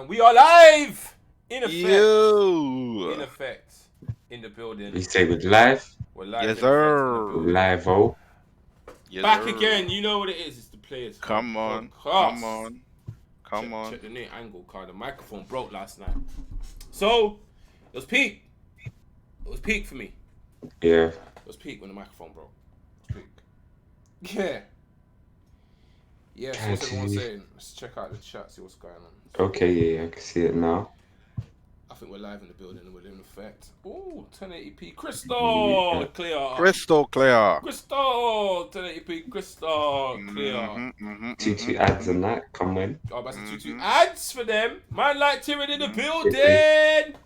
And we are live in effect. You. In effect. In the building. We say with live. We're live Yes, in effect in the sir. building. Live, oh. Yes, Back sir. again. You know what it is. It's the Playerz. Come on. Podcast. Come on. Come on. Check the new angle card. The microphone broke last night. So, it was peak. It was peak for me. Yeah. It was peak when the microphone broke. It was peak. Yeah. Yeah, so what's everyone saying? Let's check out the chat, see what's going on. Okay, yeah, I can see it now. I think we're live in the building and we're in effect. Ooh, 1080p Crystal Yeah. clear. Crystal clear. Crystal 1080p Crystal clear. Two ads and that. Come in. Oh, that's a 2 ads for them. Man like Tyrion in the building.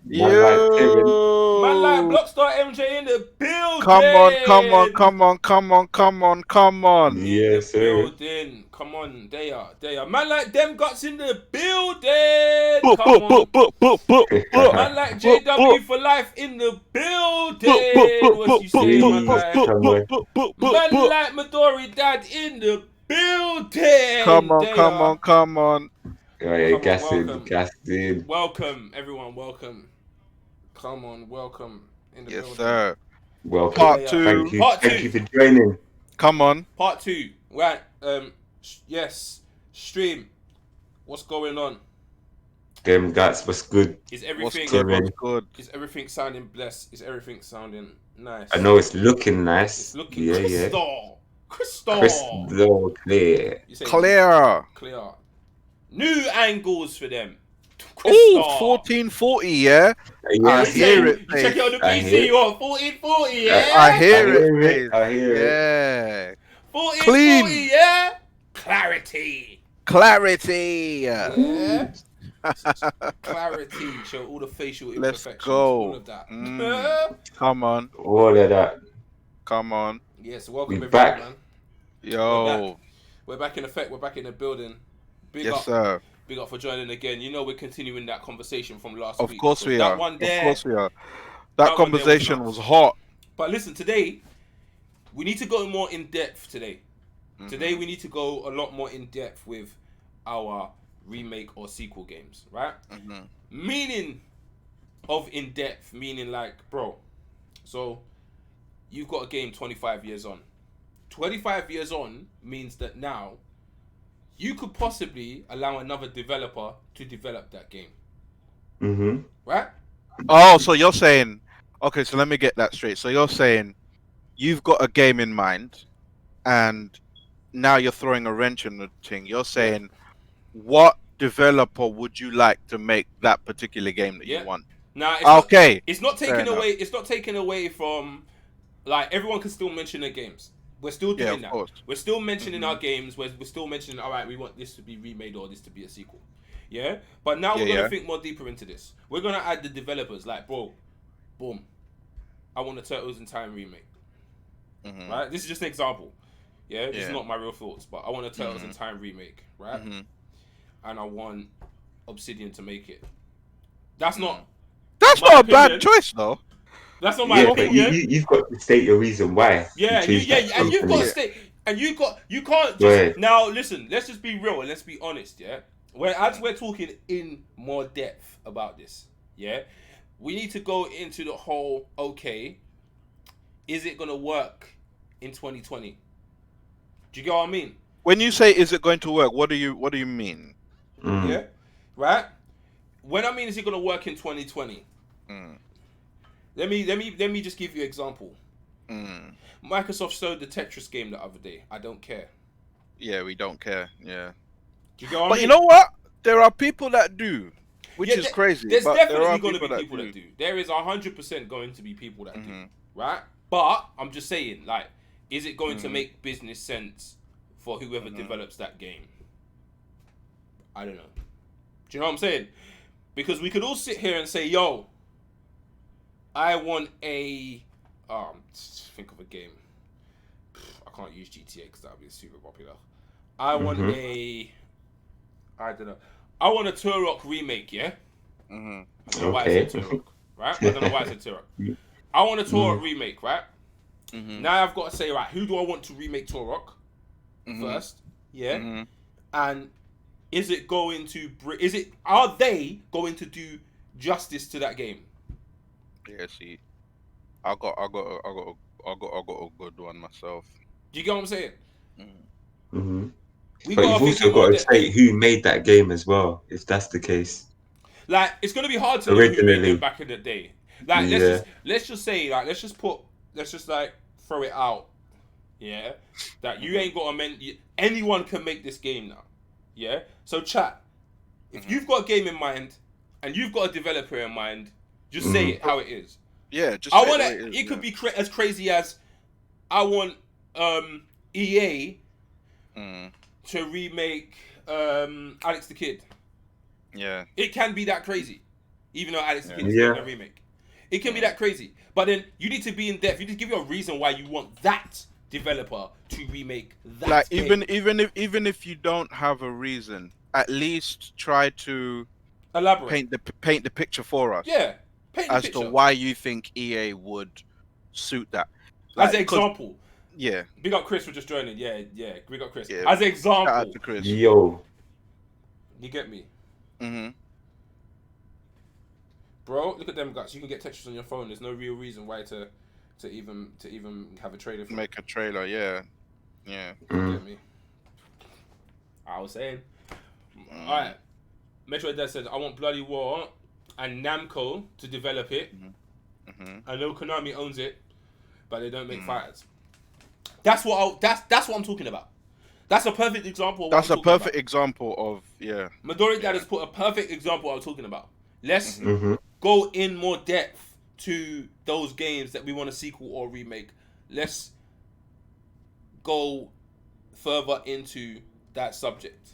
Man like Tyrion. Man like Blockstar MJ in the building. Come on, come on, come on, come on, come on, come on. Yes, sir. Building. Come on, they are. Man like them guts in the building. Come on. Man like JW for life in the building. What you say, man like? Man like Midori dad in the building. Come on, come on, come on. Oh, yeah, Welcome. gassed in. Welcome, everyone. Welcome. Come on, welcome in the Yes, building. sir. Welcome. Part two. Thank you. Part Thank two. you for joining. Come on. Part 2. Right. Yes. Stream. What's going on? Them guys, what's good? Is What's everything? good? Tyrion. What's good? Is everything sounding blessed? Is everything sounding nice? I know it's looking nice. It's looking yeah, crystal. Crystal. Crystal clear. You say Clear. Clear. New angles for them. Oh, 1440, yeah? Yeah, I hear it, You check it on the I PC. hear it. You want 1440, yeah? I hear it. I hear it. Yeah. 1440, Clean. yeah? Clarity. Clarity. Yeah. Clarity. Show all the facial Let's imperfections. go. All of that. Come on. All of that. Come on. Yes, welcome We everyone, back. man. Yo. We're back in effect. We're back in the building. Big Yes, up. sir. Big up for joining again. You know we're continuing that conversation from last Of week. course because we that are. One Of there. course we are. That That one there was conversation nuts. was hot. But listen, today we need to go more in depth. Today we need to go a lot more in depth with our remake or sequel games, right? Meaning of in depth, meaning like, bro. So you've got a game 25 years on. 25 years on means that now you could possibly allow another developer to develop that game, Mm-hmm. right? Oh, so you're saying, okay, so let me get that straight. So you're saying you've got a game in mind and now you're throwing a wrench in the thing. You're saying, what developer would you like to make that particular game that Yeah. you want? Now, Okay. it's not Fair taken enough. away. It's not taken away from, like, everyone can still mention their games. We're still Yeah, doing of that. course. We're still mentioning our games. We're still mentioning, all right, we want this to be remade or this to be a sequel. Yeah? But now we're going to think more deeper into this. We're going to add the developers. Like, bro, boom. I want a Turtles in Time remake. Right? This is just an example. Yeah? This is not my real thoughts. But I want a Turtles in Time remake. Right? And I want Obsidian to make it. That's not... That's my not a opinion. bad choice, though. That's not my Yeah, but opinion. you've got to state your reason why. Yeah, you choose that and you've got to company. stay, and you can't just Right. now listen. Let's just be real and let's be honest. Yeah, as we're talking in more depth about this, yeah, we need to go into the whole. Okay, is it gonna work in 2020? Do you get what I mean? When you say is it going to work, what do you mean? Mm. Yeah, right. When I mean is it gonna work in 2020? Let me just give you an example. Microsoft showed the Tetris game the other day. I don't care. Yeah, we don't care. Yeah. Do you get what I But mean? you know what? There are people that do, which Yeah, is crazy. There's but definitely there are going to be that people do. that do. There is 100% going to be people that do, right? But I'm just saying, like, is it going to make business sense for whoever develops that game? I don't know. Do you know what I'm saying? Because we could all sit here and say, yo, I want a... think of a game. I can't use GTA because that would be super popular. I want a... I don't know. I want a Turok remake, yeah? I don't know why I said Turok, right? I don't know why I said Turok. I want a Turok remake, right? Now I've got to say, right, who do I want to remake Turok first? Yeah? And is it going to are they going to do justice to that game? Yeah, see, I got a good one myself. Do you get what I'm saying? hmm We But gotta you've think also in more got to depth. state who made that game as well, if that's the case. Like, it's gonna be hard to know who made them Originally, back in the day. Like, yeah. let's just say, like, let's just like throw it out. Yeah, that you ain't got anyone can make this game now. Yeah, so chat. If you've got a game in mind and you've got a developer in mind, just say it how it is. Yeah, just I say want the way it. is, It could yeah. be as crazy as I want EA Mm, to remake Alex the Kid. yeah. It can be that crazy, even though Alex the Kid is Yeah. getting a remake. It can be that crazy, but then you need to be in depth. You need to give you a reason why you want that developer to remake that. Like game. even if you don't have a reason, at least try to Elaborate. paint the picture for us Yeah, paint the as to picture. why you think EA would suit that. As an 'Cause- example, yeah, big up Chris for just joining. Yeah, big up Chris. yeah. As an Shout out example, to Chris. Yo. you get me, hmm bro. Look at them guys. You can get textures on your phone. There's no real reason why to even have a trailer for it. Make a trailer, yeah. You Mm. get me. I was saying. Alright. Metroid Dad says, I want Bloody War and Namco to develop it. I know Konami owns it, but they don't make fighters. That's what I'm talking about. That's a perfect example of what That's I'm a talking perfect example of Midori Dad has put a perfect example of what I'm talking about. Let's hmm go in more depth to those games that we want a sequel or remake. Let's go further into that subject.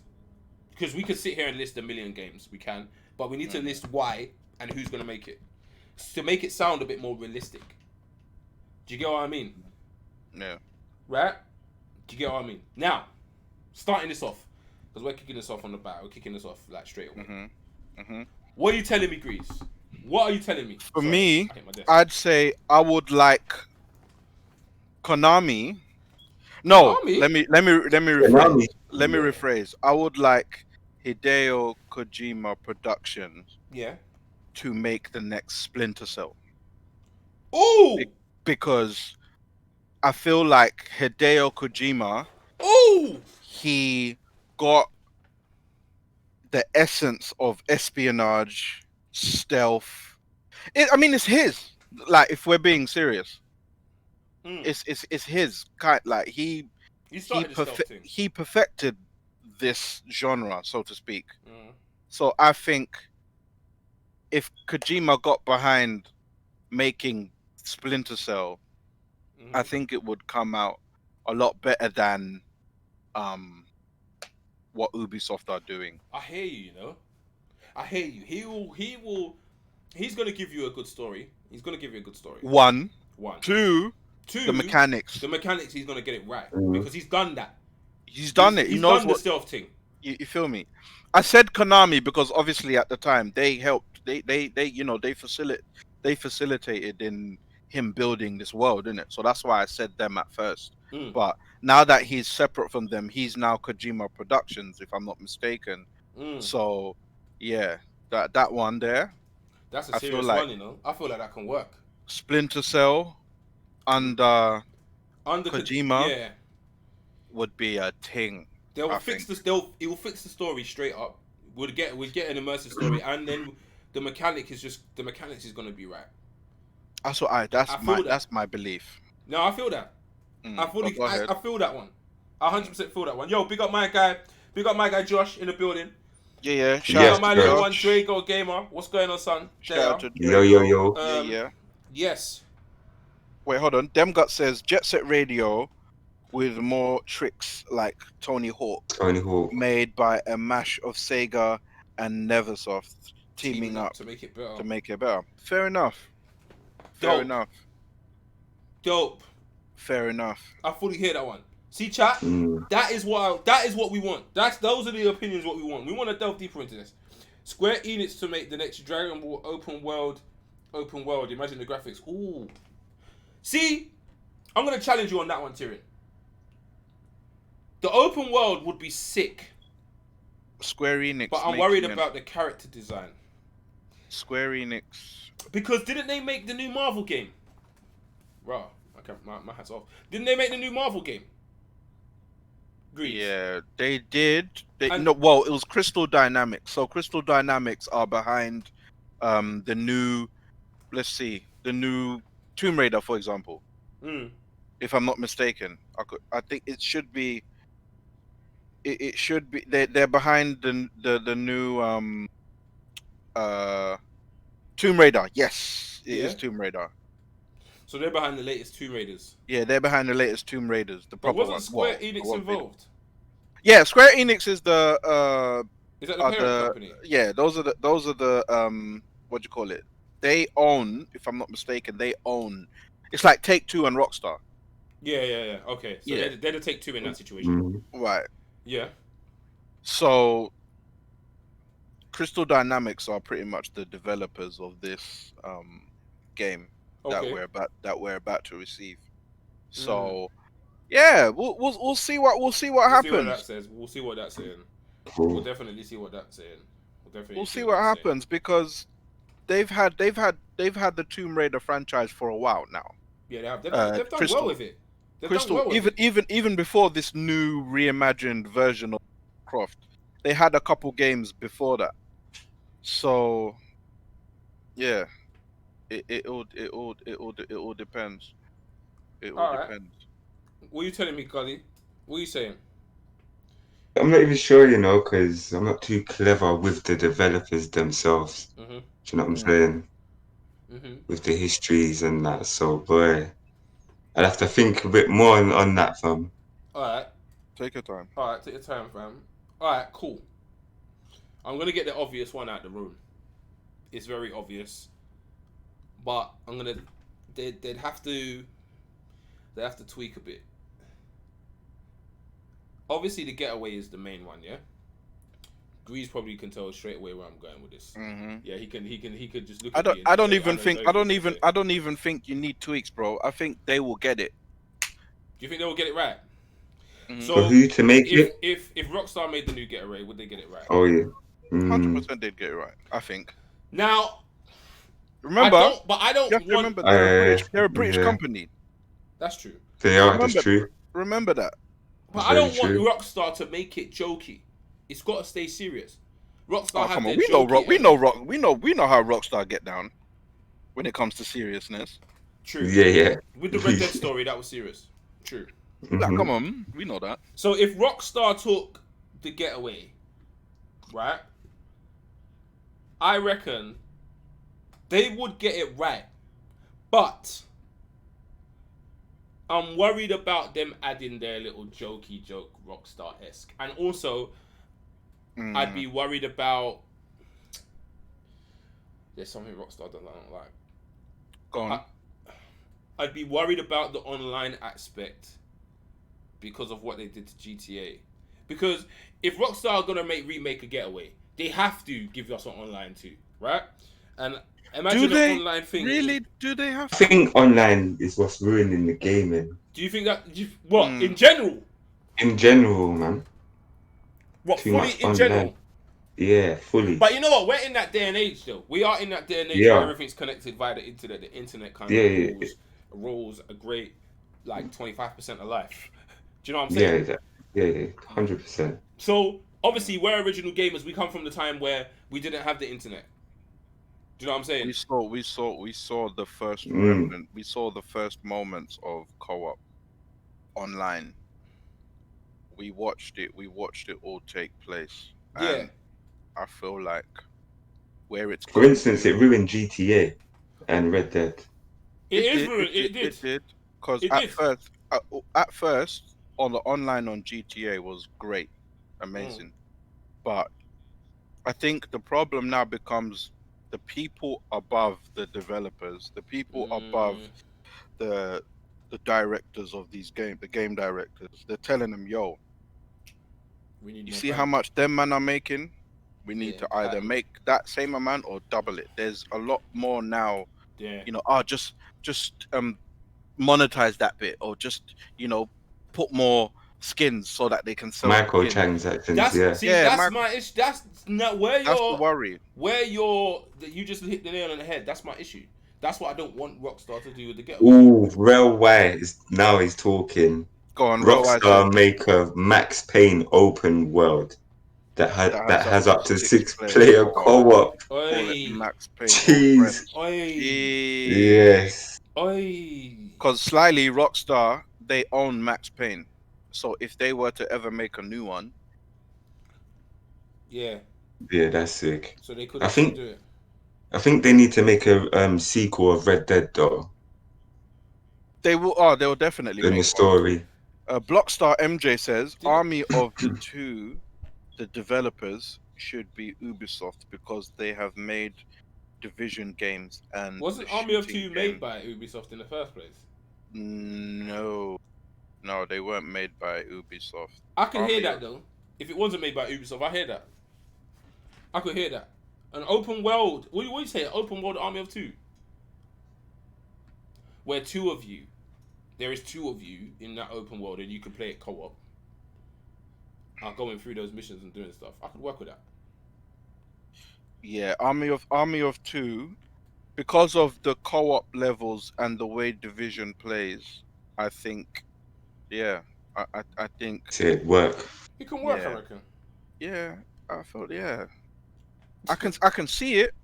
Because we could sit here and list a million games. We can. But we need to list why and who's going to make it. To make it sound a bit more realistic. Do you get what I mean? Yeah. Right? Do you get what I mean? Now, starting this off. Because we're kicking this off on the bat. We're kicking this off like straight away. What are you telling me, Grease? What are you telling me? For Sorry, me, I hit my desk. I'd say I would like Konami. No, Konami? let me rephrase. Konami. Let me Yeah. rephrase. I would like Hideo Kojima Productions Yeah. to make the next Splinter Cell Ooh! because I feel like Hideo Kojima, Ooh! he got the essence of espionage, stealth. I mean, it's his. Like, if we're being serious, it's his kind. Like he started the stealth thing. he perfected this genre, so to speak. Mm. So I think if Kojima got behind making Splinter Cell, I think it would come out a lot better than what Ubisoft are doing. I hear you, you know. I hear you. He's gonna give you a good story. He's gonna give you a good story. One. One. Two, the mechanics. The mechanics, he's gonna get it right. Mhm. Because he's done that. He's done it. He He's knows done what. the stealth thing. You feel me? I said Konami because obviously at the time they helped. They facilitated in him building this world, innit? So that's why I said them at first. But now that he's separate from them, he's now Kojima Productions, if I'm not mistaken. So yeah, that one there. That's a serious one, you know. I feel like that can work. Splinter Cell under Kojima yeah. would be a thing. It will fix the story straight up. We'd get an immersive story, and then the mechanics is gonna be right. That's my belief. No, I feel that. I feel that one. I 100% feel that one. Yo, big up my guy Josh in the building. Yeah. Shout out my little one, Drago Gamer. What's going on, son? Shout out to Yo. Yeah. Yes. Wait, hold on. Demgut says Jet Set Radio with more tricks like Tony Hawk. Made by a mash of Sega and Neversoft teaming up to make it better. Fair enough. Fair enough. I fully hear that one. See, chat. That is what we want. Those are the opinions. What we want. We want to delve deeper into this. Square Enix to make the next Dragon Ball open world. Imagine the graphics. Ooh. See, I'm gonna challenge you on that one, Tyrion. The open world would be sick. Square Enix. But I'm worried about the character design. Square Enix. Because didn't they make the new Marvel game? Raw. Okay, my hat's off. Didn't they make the new Marvel game? Greece. Yeah, they did. And- Well, it was Crystal Dynamics. So Crystal Dynamics are behind the new, let's see, the new Tomb Raider, for example. If I'm not mistaken, I think it should be. It should be. They're behind the new Tomb Raider. Yes, it is Tomb Raider. So they're behind the latest Tomb Raiders. Yeah, they're behind the latest Tomb Raiders. The But proper wasn't one. Square Enix involved? Yeah, Square Enix is the Is that the parent company? Yeah, those are the what do you call it? They own, if I'm not mistaken, they own. It's like Take-Two and Rockstar. Yeah. Okay, so Yeah. they're the Take-Two in that situation. Right. Yeah. So Crystal Dynamics are pretty much the developers of this game that we're about to receive. So yeah, we'll see what happens. See what that says. We'll see what that's saying. We'll definitely see what that's saying. We'll see what happens because they've had the Tomb Raider franchise for a while now. Yeah, they've done well with it. Even before this new reimagined version of Croft, they had a couple games before that. So yeah, it all depends. It all depends. What are you telling me, Cully? What are you saying? I'm not even sure, because I'm not too clever with the developers themselves. Do you know what I'm saying? With the histories and that. So, boy, I'd have to think a bit more on that, fam. Alright. Take your time. Alright, take your time, fam. Alright, cool. I'm going to get the obvious one out the room. It's very obvious. But I'm going to... They'd have to... They have to tweak a bit. Obviously, the Getaway is the main one, yeah. Grease probably can tell straight away where I'm going with this. Yeah, he could just look. I don't even think you need tweaks, bro. I think they will get it. Do you think they will get it right? So for who to make it? If Rockstar made the new Getaway, would they get it right? Oh yeah, 100% they'd get it right. I think. Now, remember, I don't you have to want. Remember, they're a British company. That's true. They are. That's true. Remember that. But I don't want Rockstar to make it jokey. It's got to stay serious. Rockstar have their we know how Rockstar get down when it comes to seriousness. True. Yeah. With the Red Dead story, that was serious. True. Like, come on, we know that. So if Rockstar took the Getaway, right? I reckon they would get it right, but I'm worried about them adding their little jokey joke Rockstar-esque. And also, I'd be worried about... There's something Rockstar that I don't like. Go on. I'd be worried about the online aspect because of what they did to GTA. Because if Rockstar are going to remake a Getaway, they have to give us an online too, right? And imagine an online thing. Really? Do they have to? I think online is what's ruining the gaming. Do you think that... in general? In general, man. What, Too fully much in online. general? Yeah, fully. But you know what? We're in that day and age, though. We are in that day and age where everything's connected via the internet. The internet kind of rules a great, 25% of life. Do you know what I'm saying? Yeah, 100%. So, obviously, we're original gamers. We come from the time where we didn't have the internet. Do you know what I'm saying? We saw the first remnant. We saw the first moments of co-op online. We watched it all take place. Yeah. And I feel like where it's for instance, it ruined GTA and Red Dead. It did. Because at first on the online on GTA was great, amazing. But I think the problem now becomes the people above the developers, the people above the directors of these games, the game directors. They're telling them, yo, you see how much them man are making? We need to either make that same amount or double it. There's a lot more now. Yeah. Just monetize that bit, or just put more skins so that they can sell the skins. Microtransactions, That's yeah. see, Yeah, that's my issue. That's not where That's the you're. worry. Where you're. You just hit the nail on the head. That's my issue. That's what I don't want Rockstar to do with the Getaway. Ooh, Rel White is now he's talking. Go on, Roll White said Rockstar make a Max Payne open world that has up to 6-player co-op. Call it Oi, Max Payne. Jeez. oi, Yes. oi. Because slyly, Rockstar, they own Max Payne. So if they were to ever make a new one, Yeah. Yeah, that's sick. So they could I think do it. I think they need to make a sequel of Red Dead though. they will. Oh, they will definitely In make the story. one. Blockstar MJ says, Army of the Two, the developers should be Ubisoft because they have made Division games and. Wasn't Army of Two made by Ubisoft in the first place? No, they weren't made by Ubisoft. I can hear that though. If it wasn't made by Ubisoft, I hear that. I could hear that. An open world. What do you say? An open world Army of Two, where there is two of you in that open world, and you can play it co-op. Going through those missions and doing stuff. I could work with that. Yeah, Army of Two, because of the co-op levels and the way Division plays, I think, yeah, I think It work. It can work, Yeah. I reckon. yeah, I felt yeah, I can see it.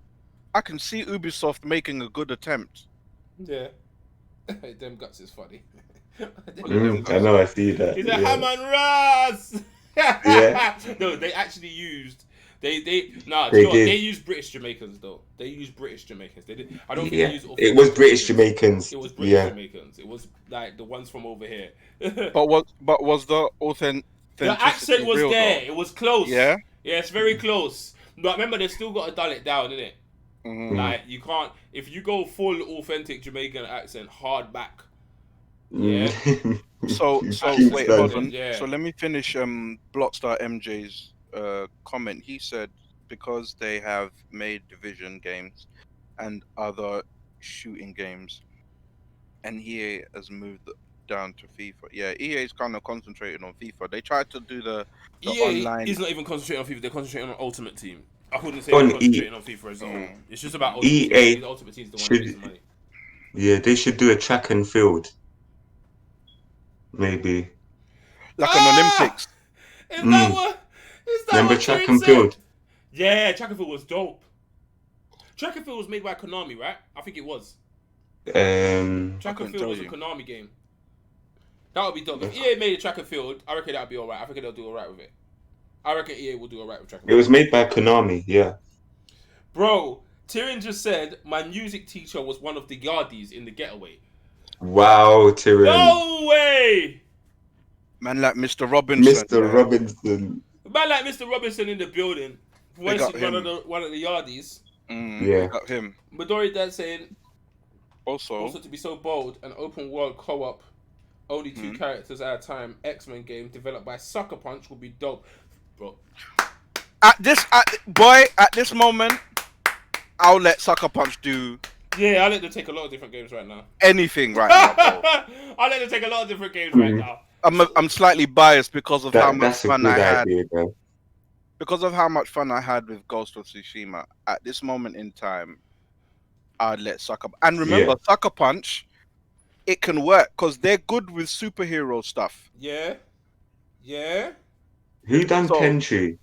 I can see Ubisoft making a good attempt. Yeah. Them guts is funny. I know, I see that. He's a Yeah. Hammond Ross. Yeah. No, they actually used. They did. used British Jamaicans though. They used British Jamaicans. They did. I don't think Yeah. they used. It was British Jamaicans. It was British Yeah. Jamaicans. It was like the ones from over here. But was the authenticity The accent was real, there. though? It was close. Yeah. Yeah, it's very close. But remember, they've still got to dull it down, innit? Mhm. Like you can't if you go full authentic Jamaican accent, hard back. Yeah. So Keep wait, studying. hold on. Yeah. So let me finish Blockstar MJ's comment. He said because they have made Division games and other shooting games, and EA has moved down to FIFA. Yeah, EA is kind of concentrating on FIFA. They tried to do the EA online. is not even concentrating on FIFA. They're concentrating on Ultimate Team. I wouldn't say On they're concentrating on FIFA as a whole. It's just about Ultimate EA Team. The Ultimate Team is the one should- that makes the money. Yeah, they should do a track and field. Maybe. Like an Olympics. Is that what? Is that Remember what track Kieran and said? field? Yeah, track and field was dope. Track and field was made by Konami, right? I think it was. Track and couldn't field tell was a you. Konami game. That would be dope. If EA made a track and field, I reckon that'd be alright. I think they'll do alright with it. I reckon EA will do alright with track and It field. was made by Konami, yeah. Bro, Tyrion just said my music teacher was one of the yardies in the Getaway. Wow, Tyrion. No way! Man like Mr. Robinson. Mr. Robinson. Man like Mr. Robinson in the building. Big up One him. of the yardies. Yeah. Got him. Midori Dad saying Also, to be so bold, an open world co-op, only two characters at a time, X-Men game developed by Sucker Punch would be dope. Bro. at this moment, I'll let Sucker Punch do Yeah, I'll let them take a lot of different games right now. anything right now. Bro. I'll let them take a lot of different games right now. I'm slightly biased because of how much That's a fun good I had. idea, though. Because of how much fun I had with Ghost of Tsushima. At this moment in time, I'd let Sucker. And remember, Sucker Punch, it can work because they're good with superhero stuff. Yeah. Yeah. Who done So- Tenchu?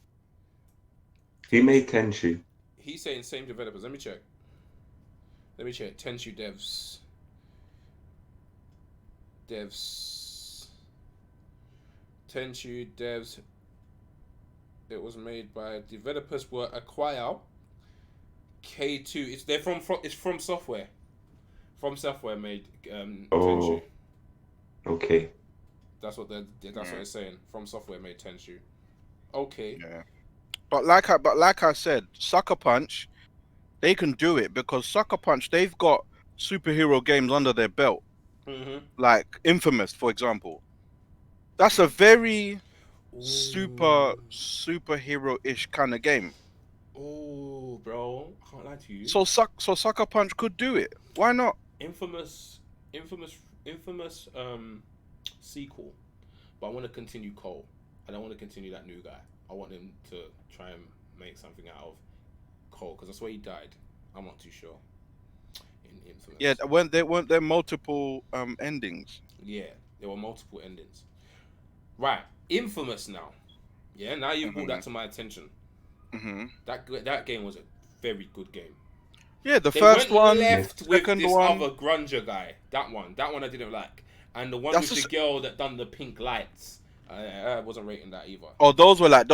Who made Tenchu? He's saying same developers. Let me check. Tenchu devs. Tenchu devs. It was made by developers were Acquire. K2. It's from software. From software made Tenchu. Okay. That's what it's saying. From software made Tenchu. Okay. Yeah. But like I said, Sucker Punch, they can do it because Sucker Punch, they've got superhero games under their belt. Mm-hmm. Like Infamous, for example. That's a very superhero-ish kind of game. Oh, bro. I can't lie to you. So Sucker Punch could do it. Why not? Infamous sequel but I want to continue Cole. I don't want to continue that new guy. I want him to try and make something out of Cole because that's where he died. I'm not too sure. In Infamous. Yeah, weren't there multiple endings? Yeah, there were multiple endings. Right, Infamous now. Yeah, now you've brought that to my attention. That game was a very good game. Yeah, the first one, left with second this one. other grunger guy. That one I didn't like, and the one with the girl that done the pink lights. I wasn't rating that either. Oh, those were like.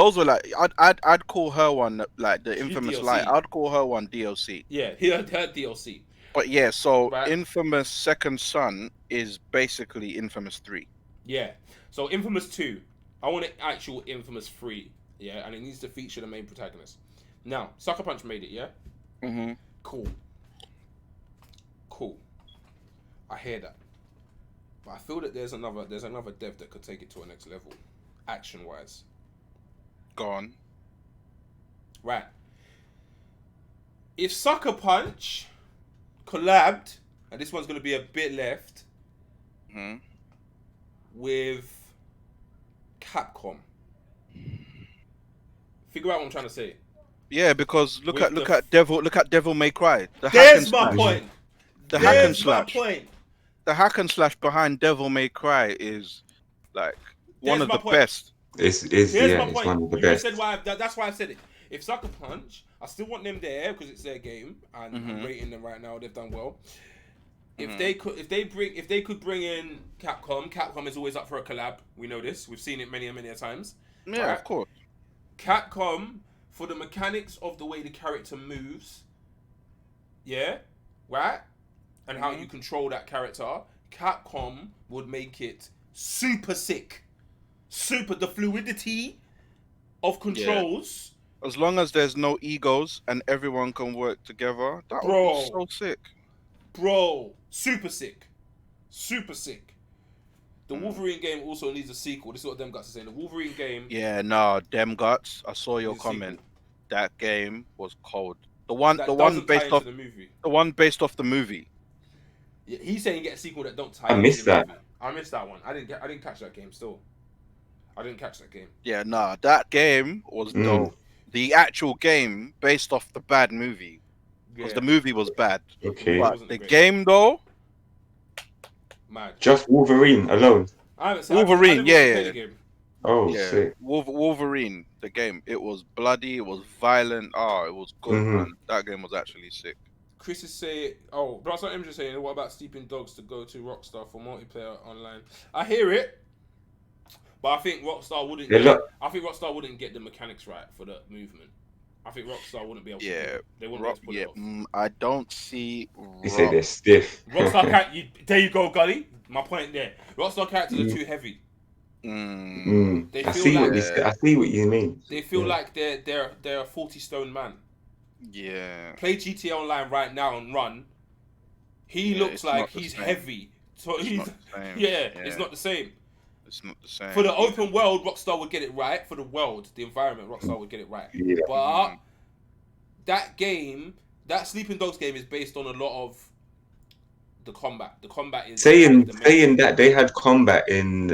I'd call her one like the Infamous DLC. Light. I'd call her one DLC. Yeah, her DLC. But yeah, so Infamous Second Son is basically Infamous 3. Yeah, so Infamous 2. I want an actual Infamous 3. Yeah, and it needs to feature the main protagonist. Now, Sucker Punch made it. Yeah. Cool. I hear that. But I feel that there's another dev that could take it to a next level, action-wise. Go on. Right. If Sucker Punch collabed, and this one's going to be a bit left, with Capcom. Figure out what I'm trying to say. Yeah, because look at Devil May Cry. There's my point. The hack and slash. The hack and slash behind Devil May Cry is like one of the best. It's one of the best. That's why I said it. If Sucker Punch, I still want them there because it's their game and I'm rating them right now. They've done well. If they could bring in Capcom is always up for a collab. We know this. We've seen it many a times. Yeah, of course. Capcom for the mechanics of the way the character moves. Yeah, right? And how you control that character, Capcom would make it super sick. The fluidity of controls. Yeah. As long as there's no egos and everyone can work together, that would be so sick. Bro, super sick. The Wolverine game also needs a sequel. This is what Dem Guts is saying. The Wolverine game... Yeah, no, Dem Guts, I saw your comment. That game was cold. The one based off the movie. Yeah, he's saying get a sequel that don't tie. I missed that. Movie. I missed that one. I didn't catch that game. Still, I didn't catch that game. Yeah, nah, that game was dope. The actual game based off the bad movie, because the movie was bad. Okay, but the game though, mad. Just Wolverine alone. Wolverine, yeah. Oh, sick. Wolverine, the game. It was bloody. It was violent. Oh, it was good, man. That game was actually sick. Chris is saying, oh, but that's what I'm just saying. What about Sleeping Dogs to go to Rockstar for multiplayer online? I hear it, but I think Rockstar wouldn't. I think Rockstar wouldn't get the mechanics right for the movement. I think Rockstar wouldn't be able. To they wouldn't be able to pull it off. I don't see. You say they're stiff. Rockstar there you go, Gully. My point there. Rockstar characters are too heavy. I see what you mean. They feel like they're a 40-stone man. Yeah. Play GTA Online right now and run. He looks like he's heavy. So he's it's not the same. It's not the same. For the open world, Rockstar would get it right. For the world, the environment, Rockstar would get it right. Yeah. But that game, that Sleeping Dogs game, is based on a lot of the combat. The combat is saying that they had combat in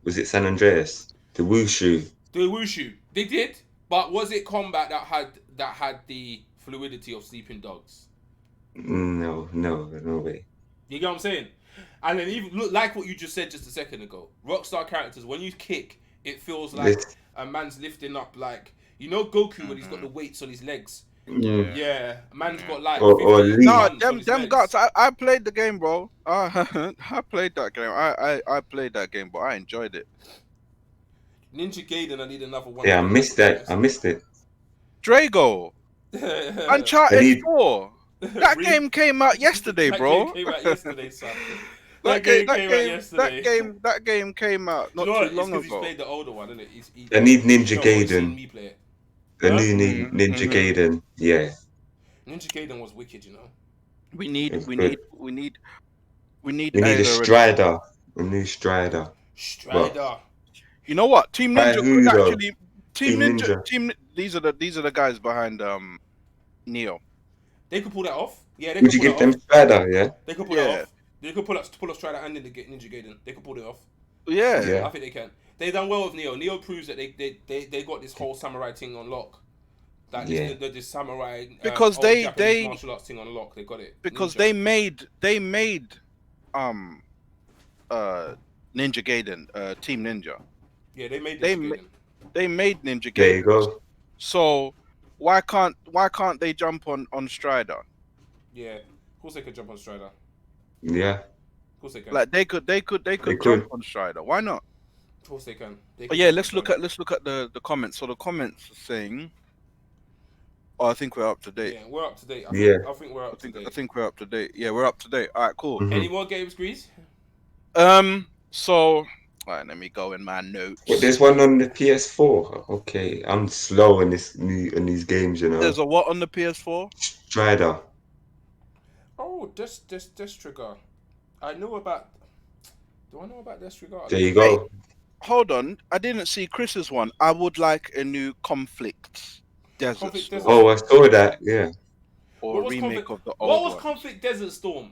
was it San Andreas? The Wushu. They did, but was it combat that had the fluidity of Sleeping Dogs? No way. You get what I'm saying? And then even look like what you just said just a second ago. Rockstar characters, when you kick, it feels like a man's lifting up, like Goku when he's got the weights on his legs. Yeah, man's got like. Them guts. I played the game, bro. I played that game. I played that game, but I enjoyed it. Ninja Gaiden, I need another one. Yeah, I missed it. Drago. Uncharted 4. That game came out yesterday, bro. That game came out yesterday, son. That game came out not too long ago. He's played the older one, isn't it? I need Ninja Gaiden. The new Ninja Gaiden, yeah. Ninja Gaiden was wicked, We need a Strider. A new Strider. You know what? Team Ninja could actually. Team Ninja. These are the guys behind Neo. They could pull that off. Yeah, they would you give them Strider? Yeah, they could pull that off. They could pull up Strider and Ninja Gaiden. They could pull it off. Yeah. I think they can. They done well with Neo. Neo proves that they got this whole samurai thing on lock. Like this samurai Because old Japanese martial arts thing on lock. They got it. Because Ninja. they made Ninja Gaiden, Team Ninja. Yeah, they made Gaiden. They made Ninja Gaiden. There you go. So why can't they jump on Strider? Yeah, of course they could jump on Strider. Yeah. Of course they can. Like they could jump on Strider. Why not? Of course they can. But yeah, let's look at the comments. So the comments are saying, "Oh, I think we're up to date." Yeah, we're up to date. I think we're up to date. I think we're up to date. Yeah, we're up to date. All right, cool. Mm-hmm. Any more games, Grease? So, all right, let me go in my notes. But there's one on the PS4. Okay, I'm slow in these games, you know. There's a what on the PS4? Strider. Oh, Death Trigger. I know about. Do I know about Death Trigger? There you go. Wait, hold on, I didn't see Chris's one. I would like a new Conflict Desert Storm. Oh, I saw that. Yeah. Or a remake of the old What was one. Conflict Desert Storm?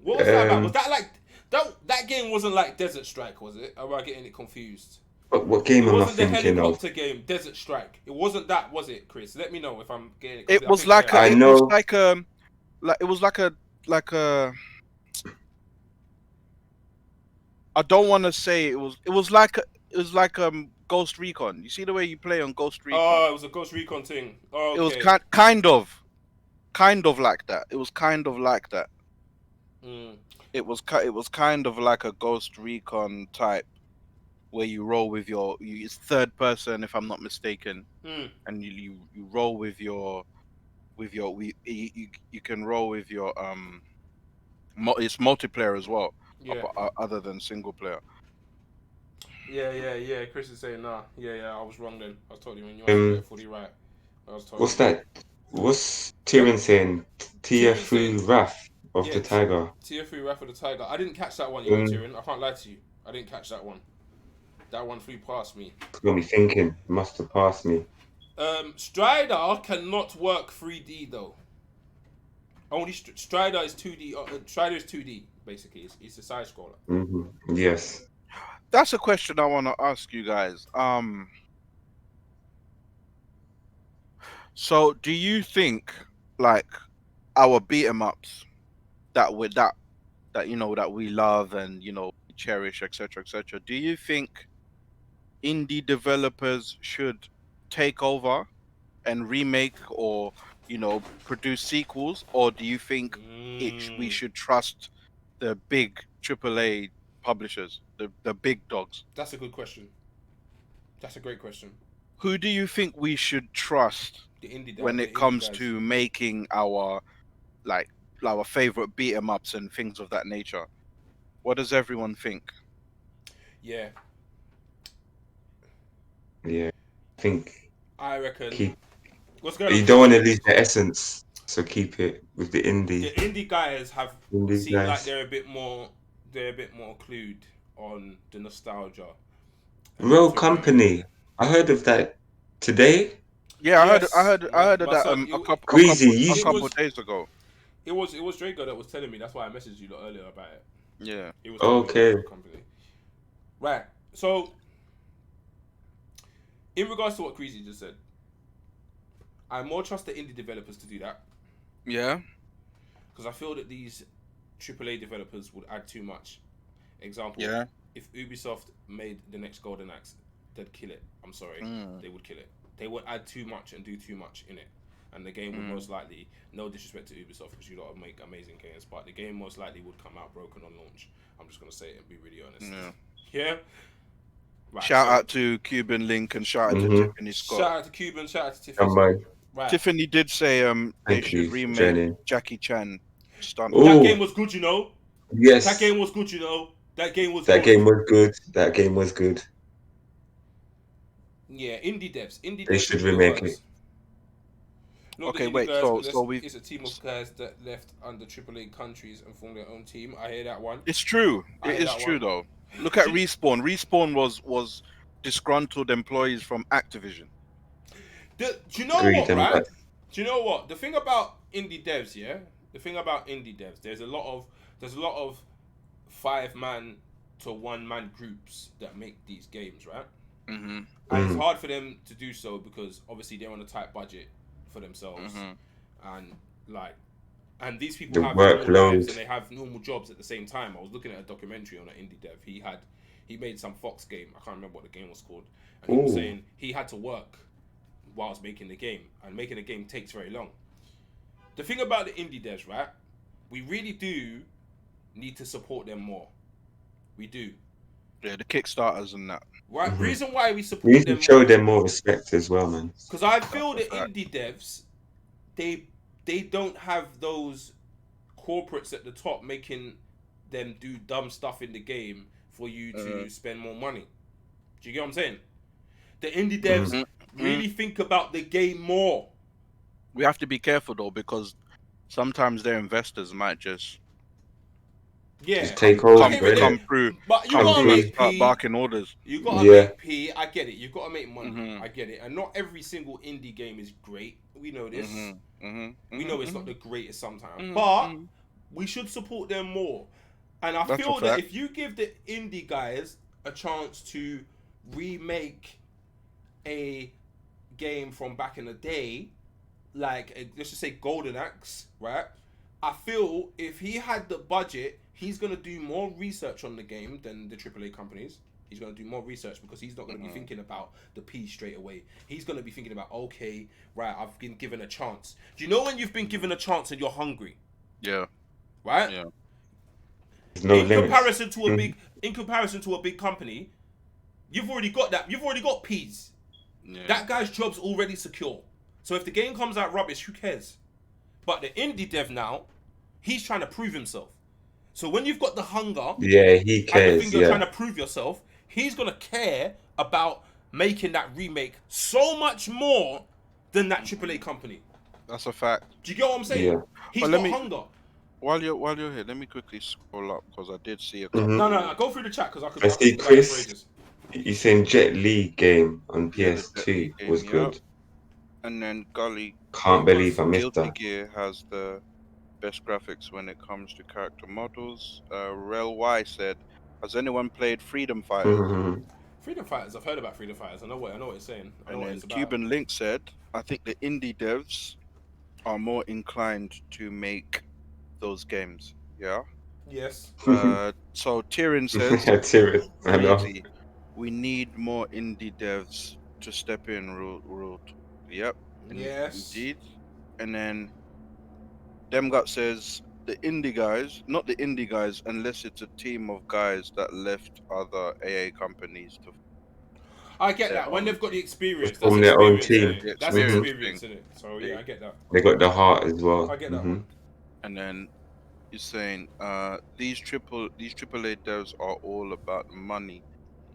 What was that about? Was that like that game wasn't like Desert Strike, was it? Or am I getting it confused? What game am I thinking of? It wasn't the helicopter game, Desert Strike. It wasn't that, was it, Chris? Let me know if I'm getting it confused. It was like a, it was like a I don't want to say it was like Ghost Recon. You see the way you play on Ghost Recon? Oh, it was a Ghost Recon thing. Oh, okay. It was kind of like that. It was kind of like that. It was kind of like a Ghost Recon type, where you roll with it's third person, if I'm not mistaken, and you roll with you can roll with your it's multiplayer as well. Yeah. Other than single player. Yeah. Chris is saying nah. Yeah. I was wrong then. I was totally wrong. You were fully right. What's that? What's Tyrion saying? TF3 Wrath of the Tiger. TF3 Wrath of the Tiger. I didn't catch that one, you know, Tyrion. I can't lie to you. I didn't catch that one. That one flew past me. Got me thinking. Must have passed me. Strider cannot work 3D though. Only Strider is 2D. Strider is 2D basically. It's a side scroller. Mm-hmm. Yes. That's a question I want to ask you guys. So do you think like our beat 'em ups that we love and cherish, etc., do you think indie developers should take over and remake or produce sequels, or do you think we should trust the big AAA publishers, the big dogs? That's a good question. That's a great question. Who do you think we should trust when it comes to making our favorite beat 'em ups and things of that nature? What does everyone think? Yeah. I reckon. What's going on? You don't want to lose the essence, so keep it with the indie. The indie guys have seemed like they're a bit more clued on the nostalgia. Rogue Company. I heard of that today. Yeah, I heard of that a couple of days ago. It was Draco that was telling me. That's why I messaged you earlier about it. Yeah. It was okay. Company. Right. So, in regards to what Creasy just said, I more trust the indie developers to do that. Yeah. Because I feel that these AAA developers would add too much. Example. Yeah. If Ubisoft made the next Golden Axe, they'd kill it. I'm sorry. They would kill it. They would add too much and do too much in it. And the game would most likely, no disrespect to Ubisoft, because you lot make amazing games, but the game most likely would come out broken on launch. I'm just going to say it and be really honest. Yeah? Right, shout out to Cuban Link and shout out to Tiffany Scott. Shout out to Cuban, shout out to Tiffany Scott. Right. Tiffany did say they should remake Jackie Chan stunt. That game was good, you know? Yes. That game was good, you know? That game was good. Yeah, indie devs. They should remake it. Okay, wait. So it's a team of guys that left under AAA countries and formed their own team. I hear that one. It's true. It is true though. Look at Respawn. Respawn was disgruntled employees from Activision. Do you know what, right? Do you know what? The thing about indie devs, yeah? The thing about indie devs, there's a lot of 5-man to one-man groups that make these games, right? Mm-hmm. And it's hard for them to do so because obviously they're on a tight budget for themselves, and like, and these people The have normal lives workload. and they have normal jobs at the same time. I was looking at a documentary on an indie dev. He made some Fox game. I can't remember what the game was called, and he was saying he had to work whilst making the game, and making a game takes very long. The thing about the indie devs, right? We really do need to support them more. We do. Yeah, the Kickstarters and that. Right? Reason why we support We need them to show more, them more respect as well, man. because I feel the That's a fact. indie devs, they don't have those corporates at the top making them do dumb stuff in the game for you to spend more money. Do you get what I'm saying? The indie devs really think about the game more. We have to be careful though, because sometimes their investors might just Just take over. come through, But you come gotta through and make start P. barking orders. You gotta Yeah. make P. I get it. You gotta make money. I get it. And not every single indie game is great. We know this. We know it's not the greatest sometimes, but we should support them more. And I That's feel a that fact. if you give the indie guys a chance to remake a game from back in the day, like let's just say Golden Axe, right? I feel if he had the budget, he's gonna do more research on the game than the AAA companies. He's gonna do more research because he's not gonna be thinking about the P straight away. He's gonna be thinking about, okay, right, I've been given a chance. Do you know when you've been given a chance and you're hungry, Yeah. right? Yeah. There's no in limits. comparison to a big company, you've already got that. You've already got P's. Yeah. That guy's job's already secure. So if the game comes out rubbish, who cares? But the indie dev now, he's trying to prove himself. So when you've got the hunger, Yeah, he and the cares. thing you're Yeah. trying to prove yourself, he's gonna care about making that remake so much more than that AAA company. That's a fact. Do you get what I'm saying? Yeah. He's But got let me- hunger. While you're here, let me quickly scroll up because I did see a Mm-hmm. couple. No, go through the chat because I could. I see talk about it for Chris. ages. You saying Jet Li game on Yeah, the PS2 Jet Li game, was yeah. good. And then Gully Can't believe I missed Guilty that. Gear has the best graphics when it comes to character models. Rel Y said, "Has anyone played Freedom Fighters?" Mhm. Freedom Fighters. I've heard about Freedom Fighters. I know what it's saying. I know And what then it's about. Cuban Link said, "I think the indie devs are more inclined to make those games." Yeah. Yes. So Tyrion says, Tyrion, I know. "Crazy. We need more indie devs to step in." Ruled. Yep. Yes. Indeed. And then Demgut says the indie guys, not the indie guys, unless it's a team of guys that left other AA companies to I get their that. When own they've got the team. experience, that's From their own experience, team. innit? That's experience experience, thing. innit? So yeah, I get that. They got the heart as well. I get that Mhm. one. And then he's saying these AAA devs are all about money,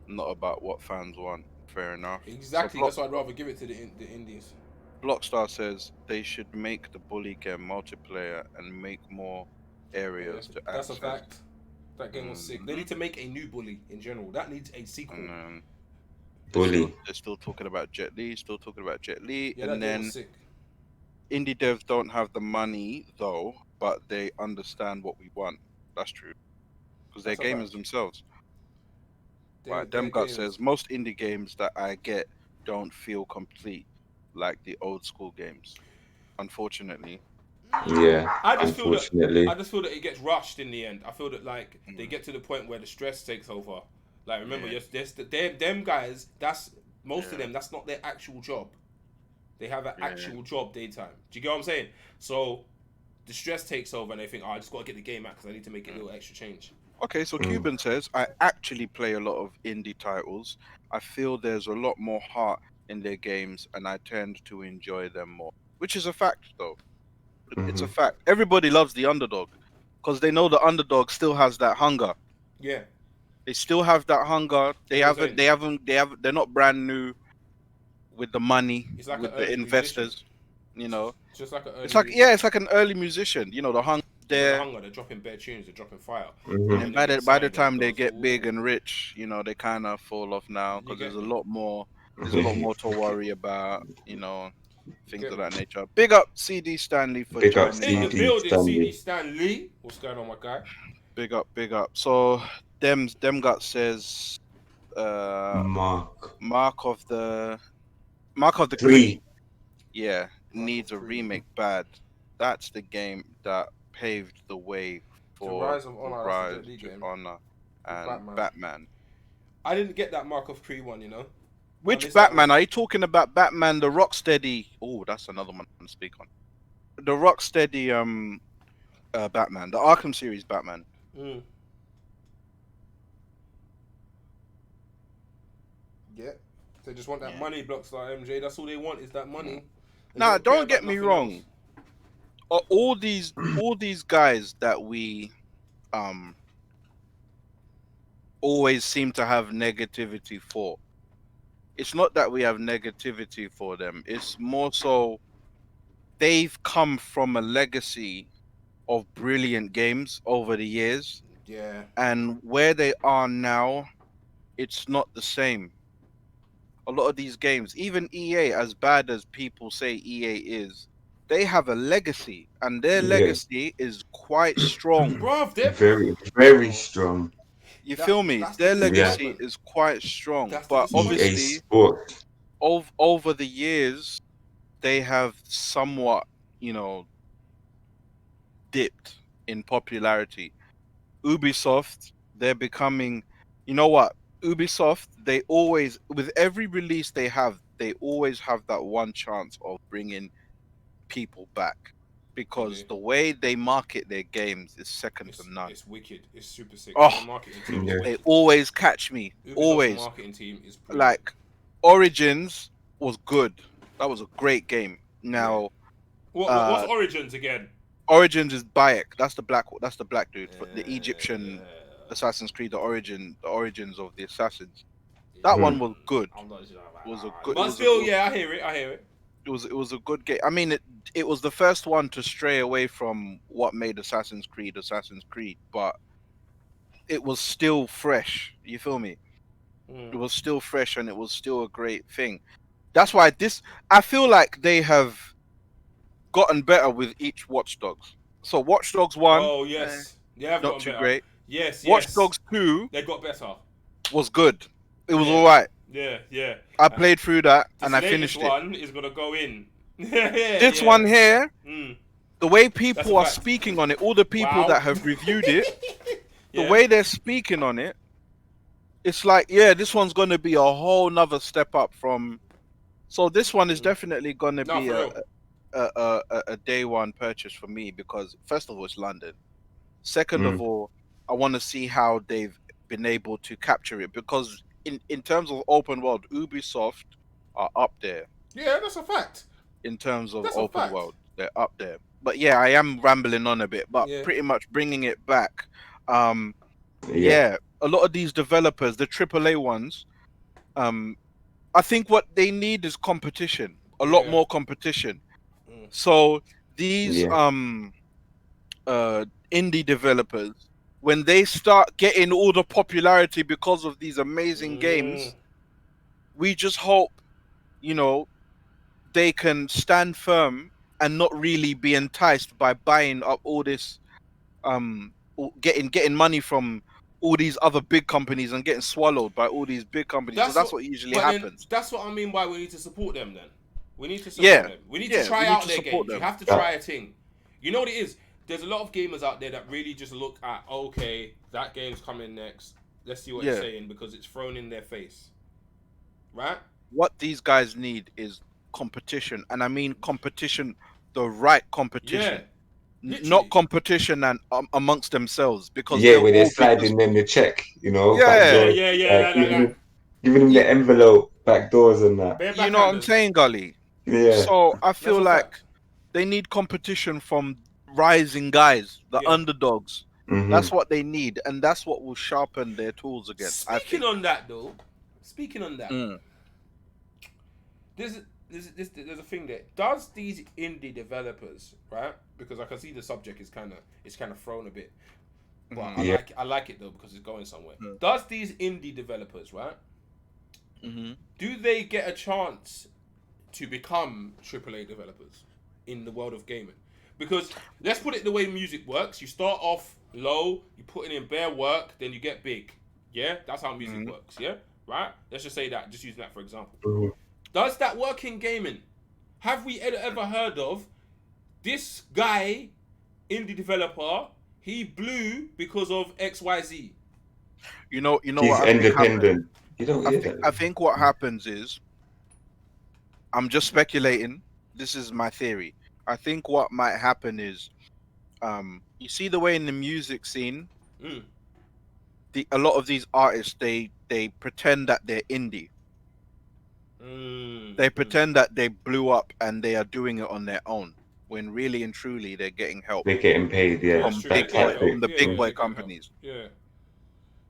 not about what fans want. Fair enough. Exactly. So That's why I'd rather give it to the indies. Blockstar says they should make the bully game multiplayer and make more areas to That's a access. fact. That game was sick. They need to make a new bully in general. That needs a sequel. And then Bully. they're still talking about Jet Li, Yeah, that and game then was sick. indie devs don't have the money though, but they understand what we want. That's true, because they're That's a gamers fact. themselves. But They're Demgut gamers. says most indie games that I get don't feel complete like the old school games. Unfortunately, Yeah. I just feel Unfortunately. that it gets rushed in the end. I feel that like they get to the point where the stress takes over. Like remember, them guys. That's most of them. That's not their actual job. They have an actual job daytime. Do you get what I'm saying? So the stress takes over, and they think, I just got to get the game out because I need to make a little extra change. okay. So Cuban says I actually play a lot of indie titles. I feel there's a lot more heart in their games, and I tend to enjoy them more. Which is a fact, though. It's a fact. Everybody loves the underdog because they know the underdog still has that hunger. Yeah. They still have that hunger. They're not brand new with the money, It's like with an the early investors. You know, Just like an early it's like an early musician. You know, the hunger there. They're dropping bare tunes. They're dropping fire. And by the time they get big and rich, you know, they kind of fall off now because there's a lot more. There's a lot more to worry about. You know, things of that nature. Big up CD Stanley for joining in the us. building. CD Stan Lee. What's going on, my guy? Big up. So Them gut says Mark Mark of the Cree. 3. Yeah, Mark needs of a Cree. remake bad. That's the game that paved the way To for Rise of the Honor, that's the Rise Jet Li to game. Honor With and Batman. Batman. I didn't get that Mark of Cree one, you know. I Which missed that Batman? one. Are you talking about Batman the Rocksteady? Oh, that's another one to speak on. The Rocksteady Batman, the Arkham series Batman. Mm. Yeah. They just want that Yeah. money, Blockstar MJ. That's all they want is that money. They Now, don't care don't get about me nothing else. wrong. All these guys that we always seem to have negativity for. It's not that we have negativity for them. It's more so they've come from a legacy of brilliant games over the years, Yeah. and where they are now, it's not the same. A lot of these games, even EA, as bad as people say EA is, they have a legacy, and their Yeah. legacy is quite strong. Bruv, they're... Very, very Bro, strong. You feel me? that's the Their Yeah. legacy disappointment. is quite strong, That's the but EA disappointment. obviously, Sport. over the years, they have somewhat, you know, dipped in popularity. Ubisoft, they're becoming, you know what? Ubisoft, they always, with every release they always have that one chance of bringing people back They because do. the way they market their games is second to none. It's wicked. It's super sick. Oh, Their marketing team is Yeah. they wicked. always catch me. Ubisoft's Always. marketing team is brilliant. Like Origins was good. That was a great game. Yeah. Now, What's Origins again? Origins is Bayek. That's the black dude, the Egyptian Yeah. Assassin's Creed, the origins of the assassins. That Hmm. one was good. I'm not sure about It was a that. good. But still, yeah, I hear it. I hear it. It was a good game. I mean, it was the first one to stray away from what made Assassin's Creed, but it was still fresh. You feel me? It was still fresh, and it was still a great thing. That's why I feel like they have gotten better with each Watch Dogs. So Watch Dogs 1, Oh yes, yeah, I've not gotten too better. great. Yes, Watch yes, Dogs 2 they got better. was good. It was Yeah. alright. Yeah, yeah. I played through that This and I latest finished it. one is gonna go in. This one here, the way That's a people are fact. speaking on it, all the people Wow. that have reviewed it, the Yeah. way they're speaking on it, it's like, yeah, this one's going to be a whole nother step up from. So this one is definitely going to No, be for real. a day one purchase for me because first of all, it's London. Second of Mm. all, I want to see how they've been able to capture it because in terms of open world, Ubisoft are up there. Yeah, that's a fact. In terms of That's a open fact. world, they're up there. But yeah, I am rambling on a bit, but Yeah. pretty much bringing it back. Yeah. Yeah, a lot of these developers, the AAA ones, I think what they need is competition, a lot Yeah. more competition. Mm. So these Yeah. indie developers, when they start getting all the popularity because of these amazing games, we just hope, you know, they can stand firm and not really be enticed by buying up all this getting money from all these other big companies and getting swallowed by all these big companies because that's what usually But then happens. that's what I mean by we need to support them then. We need to support Yeah. them. We need Yeah, to try we need out to their support games. You them. have to try a thing. You know what it is? There's a lot of gamers out there that really just look at, okay, that game's coming next. Let's see what it's saying because it's thrown in their face. Right? What these guys need is competition. And I mean competition, the right competition. Yeah. Not competition and amongst themselves because Yeah, they're where they're all big as sliding them the check, you know, Yeah. backdoor, giving them the envelope, backdoors and that. Bare You know what I'm backhanders. saying, Gully? Yeah. So I That's feel a like fact. they need competition from rising guys, the Yeah. underdogs. Mhm. That's what they need, and that's what will sharpen their tools again. I Speaking think. on that though, Mm. there's a thing there. Does these indie developers, right? Because I can see the subject is kind of thrown a bit, but I like it though because it's going somewhere. Mm. Does these indie developers, right? Mm-hmm. Do they get a chance to become AAA developers in the world of gaming? Because let's put it the way music works. You start off low, you putting in bare work, then you get big. Yeah, that's how music works. Yeah, right. Let's just say that. Just using that for example. Mm-hmm. Does that work in gaming? Have we ever heard of this guy, indie developer? He blew because of XYZ. You know He's what I think happens? independent. You don't hear that. I think what happens is, I'm just speculating. This is my theory. I think what might happen is, you see the way in the music scene, a lot of these artists they pretend that they're indie. They pretend that they blew up and they are doing it on their own, when really and truly they're getting help. They're getting paid, yeah. From the big boy companies. Yeah.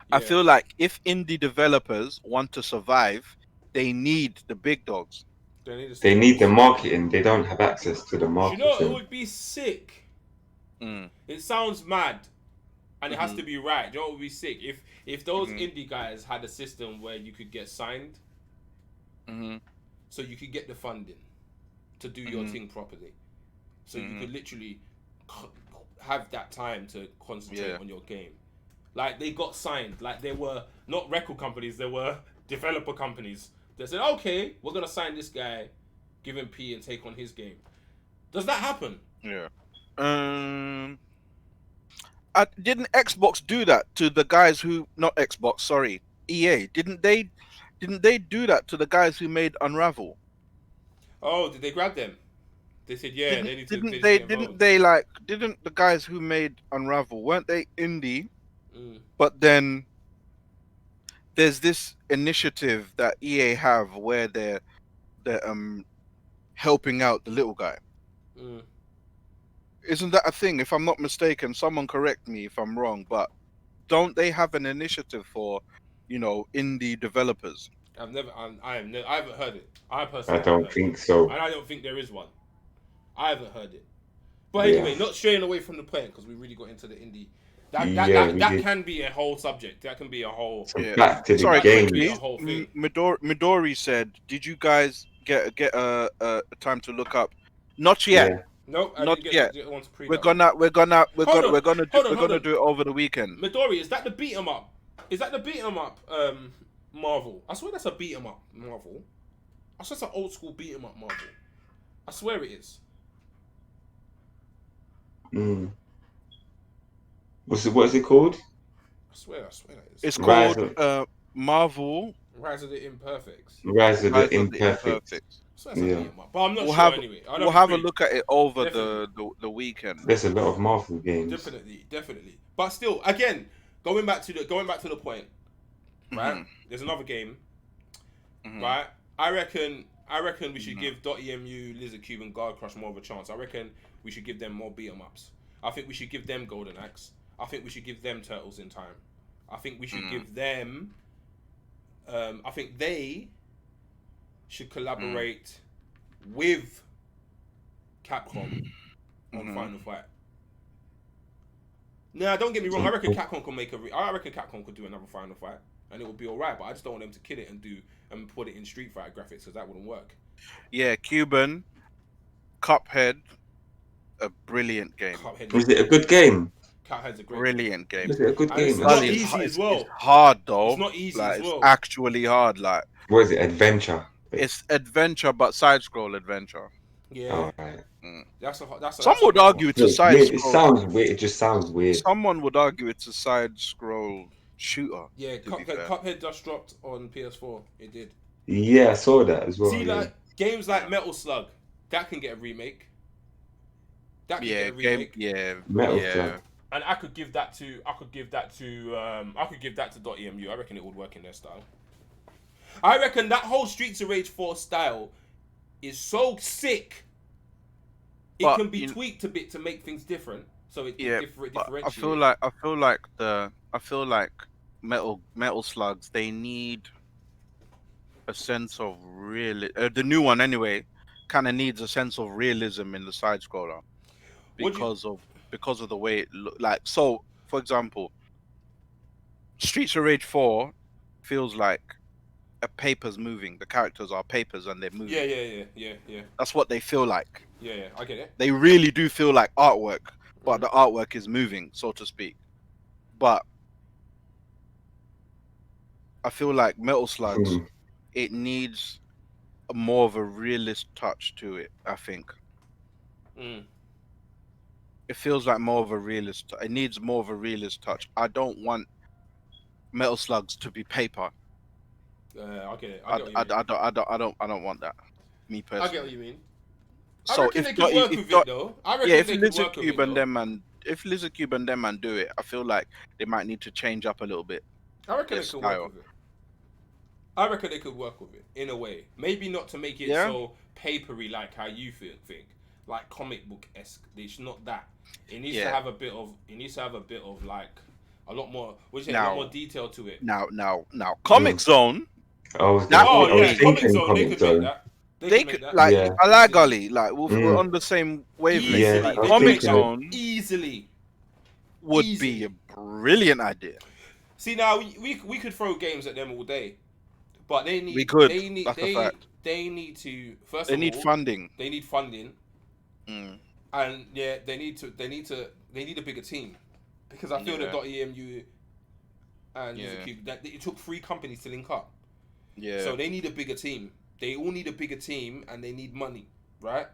I feel like if indie developers want to survive, they need the big dogs. They need the marketing. They don't have access to the marketing. You know, it would be sick. It sounds mad, and it has to be right. You know, it would be sick if those indie guys had a system where you could get signed, so you could get the funding to do your thing properly, so you could literally have that time to concentrate on your game. Like, they got signed. Like, they were not record companies, they were developer companies. They said, okay, we're going to sign this guy, give him P and take on his game. Does that happen? Yeah. Didn't Xbox do that to the guys who... Not Xbox, sorry. EA. Didn't they do that to the guys who made Unravel? Oh, did they grab them? They said, yeah, they need to... Didn't the guys who made Unravel, weren't they indie? But then there's this initiative that EA have where they're helping out the little guy. Isn't that a thing? If I'm not mistaken, someone correct me if I'm wrong, but don't they have an initiative for, indie developers? I haven't heard it. I personally don't think so. And I don't think there is one. I haven't heard it. But anyway, not straying away from the point, because we really got into the indie. That can be a whole subject. That can be a whole. Back to the game. Quickly, Midori said, "Did you guys get a time to look up?" Not yet. Yeah. Nope, not yet. We're gonna do it over the weekend. Midori, is that the beat 'em up? Marvel? I swear that's a beat 'em up Marvel. I swear it's an old school beat 'em up Marvel. I swear it is. What is it called? I swear it is. It's called Marvel. Rise of the Imperfects. Rise of the Imperfects. So but I'm not sure anyway. We'll have a look at it over the weekend. There's a lot of Marvel games. Definitely. But still, again, going back to the point, right? There's another game, right? I reckon we should give .emu, Lizard Cube, and Guard Crush more of a chance. I reckon we should give them more beat 'em ups. I think we should give them Golden Axe. I think we should give them Turtles in Time. I think we should give them. I think they should collaborate with Capcom on Final Fight. Nah, don't get me wrong. I reckon Capcom could do another Final Fight, and it would be alright. But I just don't want them to kill it and put it in Street Fighter graphics, because that wouldn't work. Yeah, Cuban, Cuphead, a brilliant game. Was it a good game? Cuphead's a brilliant game. Was it a good game? It's not easy as well. It's hard though. It's not easy as well. It's actually hard. Like, what is it? Adventure. It's adventure, but side scroll adventure. Yeah. Right. Some would argue it's a side scroll. It sounds weird. It just sounds weird. Someone would argue it's a side scroll shooter. Yeah, Cuphead just dropped on PS4. It did. Yeah, I saw that as well. See, like games like Metal Slug, that can get a remake. Metal Slug. And I could give that to .emu. I reckon it would work in their style. I reckon that whole Streets of Rage 4 style is so sick. It can be tweaked a bit to make things different, so it differentiate. I feel like Metal Slugs, they need a sense of the new one anyway, kind of needs a sense of realism in the side scroller because of the way it looks. Like, so for example, Streets of Rage 4 feels like a paper's moving. The characters are papers and they're moving. Yeah. That's what they feel like. Yeah, I get it. They really do feel like artwork, but the artwork is moving, so to speak. but I feel like Metal Slugs, Hmm. it needs more of a realist touch to it. I think Mm. it feels like more of a realist. It needs more of a realist touch. I don't want Metal Slugs to be paper. I get it. I I, get what you I, mean. I don't want that. Me I get what personally. you mean. I So reckon they could work with it though. I yeah, reckon if they could Lizard work with it Cube and though. them and if Lizard Cube and them and do it, I feel like they might need to change up a little bit I reckon their they could work style. with it. I reckon they could work with it in a way. Maybe not to make it Yeah. so papery like how you think, like comic book esque. It's not that. It needs to Yeah. have a bit of. It needs to have a bit of like a lot more. What do you say? A Now- lot more detail to it. Now, Comic Mm. Zone. I was, That Oh would I was yeah, be- Comic thinking Zone. They Comic could make Zone. that. They They could could make that. like Yeah. I like Easily. Gully. Like we're Mm. on the same wavelength. Easily, Like I was they could make Comic thinking that Zone easily. would Easily. be a brilliant idea. See now we could throw games at them all day, but they need We could. they need That's a fact. they need to first They of need all funding. they need funding. Mm. And yeah, they need a bigger team, because I feel Yeah. that .emu and Yeah. Cube, that it took 3 companies to link up, Yeah. so they need a bigger team. They all need a bigger team, and they need money, right?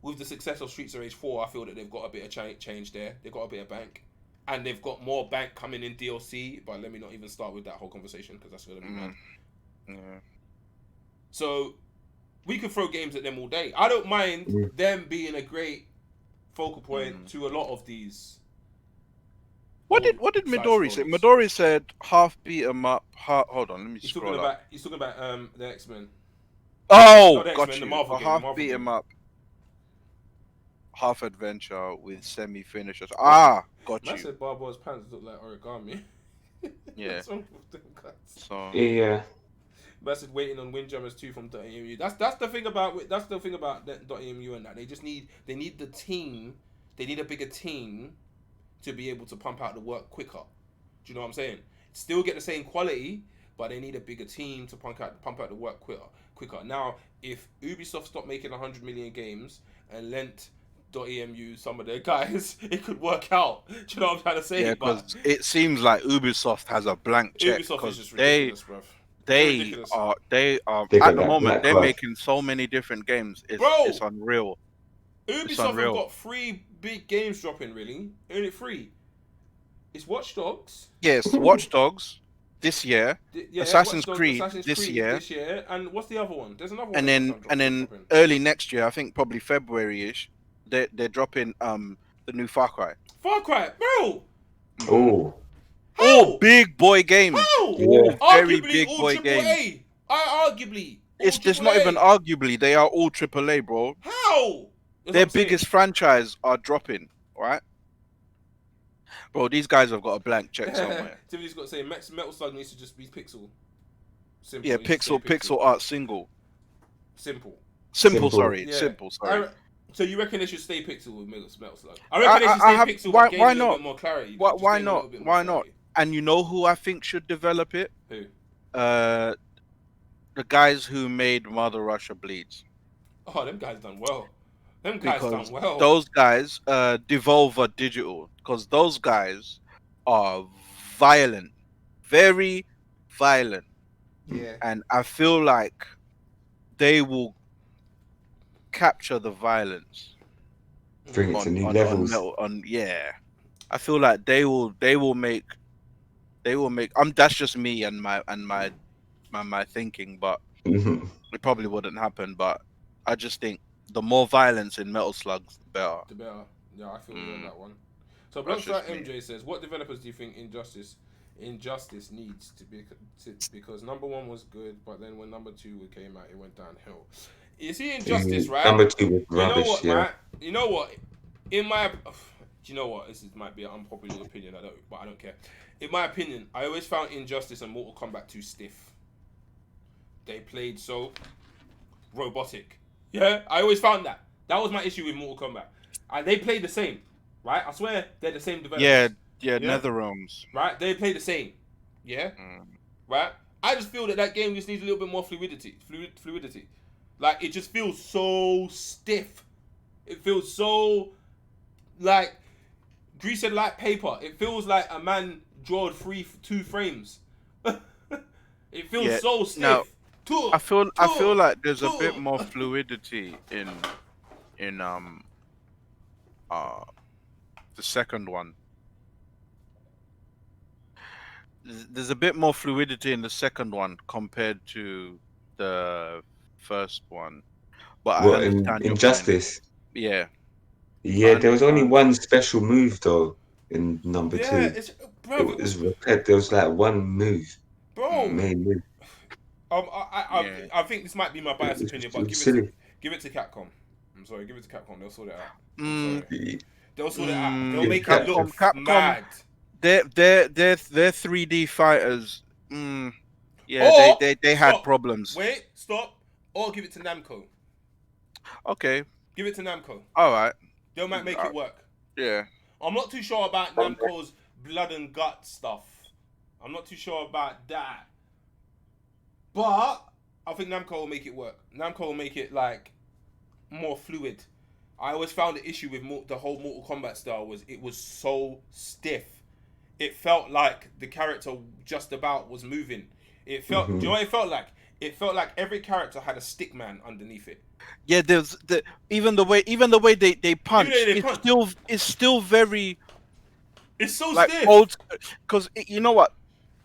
With the success of Streets of Rage 4, I feel that they've got a bit of change there. They've got a bit of bank, and they've got more bank coming in DLC. But let me not even start with that whole conversation because that's gonna be mad. Yeah. So we could throw games at them all day. I don't mind them being a great focal point to a lot of these. What did side Midori say? stories. Midori said half beat 'em up. Hold on, let me He's scroll talking up. about he's talking about the X-Men. Oh, the got X-Men, you. the Marvel A game, half the Marvel beat game. 'em up. Half adventure with semi finishers. Got Man you. said Barbour's pants look like origami. Yeah. What's wrong with them guys? So Yeah. Man said waiting on Windjammers 2 from .emu. That's the thing about .emu and that. They need the team. They need a bigger team to be able to pump out the work quicker. Do you know what I'm saying? Still get the same quality, but they need a bigger team to pump out the work quicker. Now, if Ubisoft stopped making 100 million games and lent .emu some of their guys, it could work out. Do you know what I'm trying to say? yeah, But because it seems like Ubisoft has a blank check. Ubisoft is just Because they ridiculous, bruv. They're ridiculous. are They at got the that moment black they're cloth. making so many different games. It's Bro! unreal. Ubisoft have unreal. got 3 big games dropping, really. Only 3. It's Watch Dogs. Yes, Watch Dogs this year, Assassin's Watch Dogs, Creed Assassin's this Creed year. this year. And what's the other one? There's another one. and then dropping. early next year, I think probably February-ish, they're dropping the new Far Cry. Far Cry, bro. Oh. All big boy games. How? Yeah. Very Arguably big all boy triple games. A. Arguably. all It's not AAA. even arguably. They are all AAA, bro. How? That's what Their I'm saying. biggest franchise are dropping, right? Bro, these guys have got a blank check somewhere. Tiffany's got to say Metal Slug needs to just be Pixel. Simple. Yeah, It needs to pixel stay art single. Simple. Simple, Simple. sorry. Yeah. Simple, sorry. So you reckon they should stay Pixel with Metal Slug? I reckon they should stay Pixel why- but gain why a little not? bit more clarity. Why not? Why not? And you know who I think should develop it? Who? The guys who made Mother Russia Bleeds. Oh, them guys done well. Them guys Because done well. those guys, Devolver Digital, because those guys are violent, very violent, Yeah. and I feel like they will capture the violence Bring it to new levels. yeah. I feel like they will make. That's just me and my thinking, but Mhm. it probably wouldn't happen. But I just think the more violence in Metal Slugs, the better. The better. Yeah, I feel you on that one. So That's Bloodstrike just me. MJ says, what developers do you think Injustice needs to be? Because number 1 was good, but then when number 2 came out, it went downhill. You see Injustice, right? Number 2 was You know rubbish, what, yeah. right? You know what? In my, do you know what? Might be an unpopular opinion. But I don't care. In my opinion, I always found Injustice and Mortal Kombat too stiff. They played so robotic. Yeah, I always found that. That was my issue with Mortal Kombat. And they played the same, right? I swear they're the same developers. Yeah, NetherRealms. Right? They play the same. Yeah? Right? I just feel that game just needs a little bit more fluidity. Fluidity. Like, it just feels so stiff. It feels so, like, greased like paper. It feels like a man drawed 2 frames. It feels so stiff. Now, I feel like there's a bit more fluidity in the second one. There's a bit more fluidity in the second one compared to the first one. But I understand your Injustice. point. Yeah. Yeah, there was only one special move though in number 2. Bro, There was like one move. Bro. Main move. I think this might be my biased opinion, but give it to Capcom. I'm sorry, give it to Capcom. They'll sort it out. I'm sorry. They'll sort it out. They'll make it look mad. They're 3D fighters. Yeah, they had problems. Wait, stop. Or give it to Namco. Okay. Give it to Namco. All right. They might make it work. Yeah. I'm not too sure about Namco's blood and gut stuff. I'm not too sure about that. But I think Namco will make it work. Namco will make it like more fluid. I always found the issue with the whole Mortal Kombat style was it was so stiff. It felt like the character just about was moving. It felt. Do you know what it felt like? It felt like every character had a stick man underneath it. Yeah, there's even the way they punch. It's still very. It's so like stiff. Old, because you know what?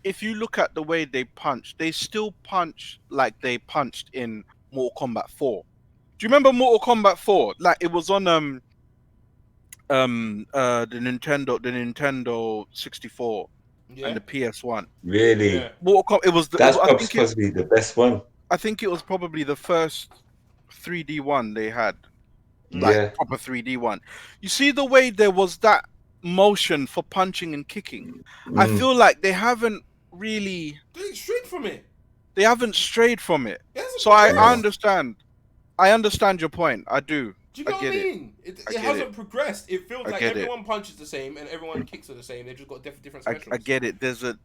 If you look at the way they punch, they still punch like they punched in Mortal Kombat 4. Do you remember Mortal Kombat 4? Like it was on the Nintendo 64 and the PS1. Really? Yeah. Mortal Kombat. It was. That's supposed to be the best one. I think it was probably the first 3D one they had. Like proper 3D one. You see the way there was that motion for punching and kicking. I feel like they haven't really. They strayed from it. They haven't strayed from it. So I understand. I understand your point. I do. Do you know what I mean? It hasn't progressed. It feels like everyone punches the same and everyone kicks are the same. They've just got different specials. I get it. There's a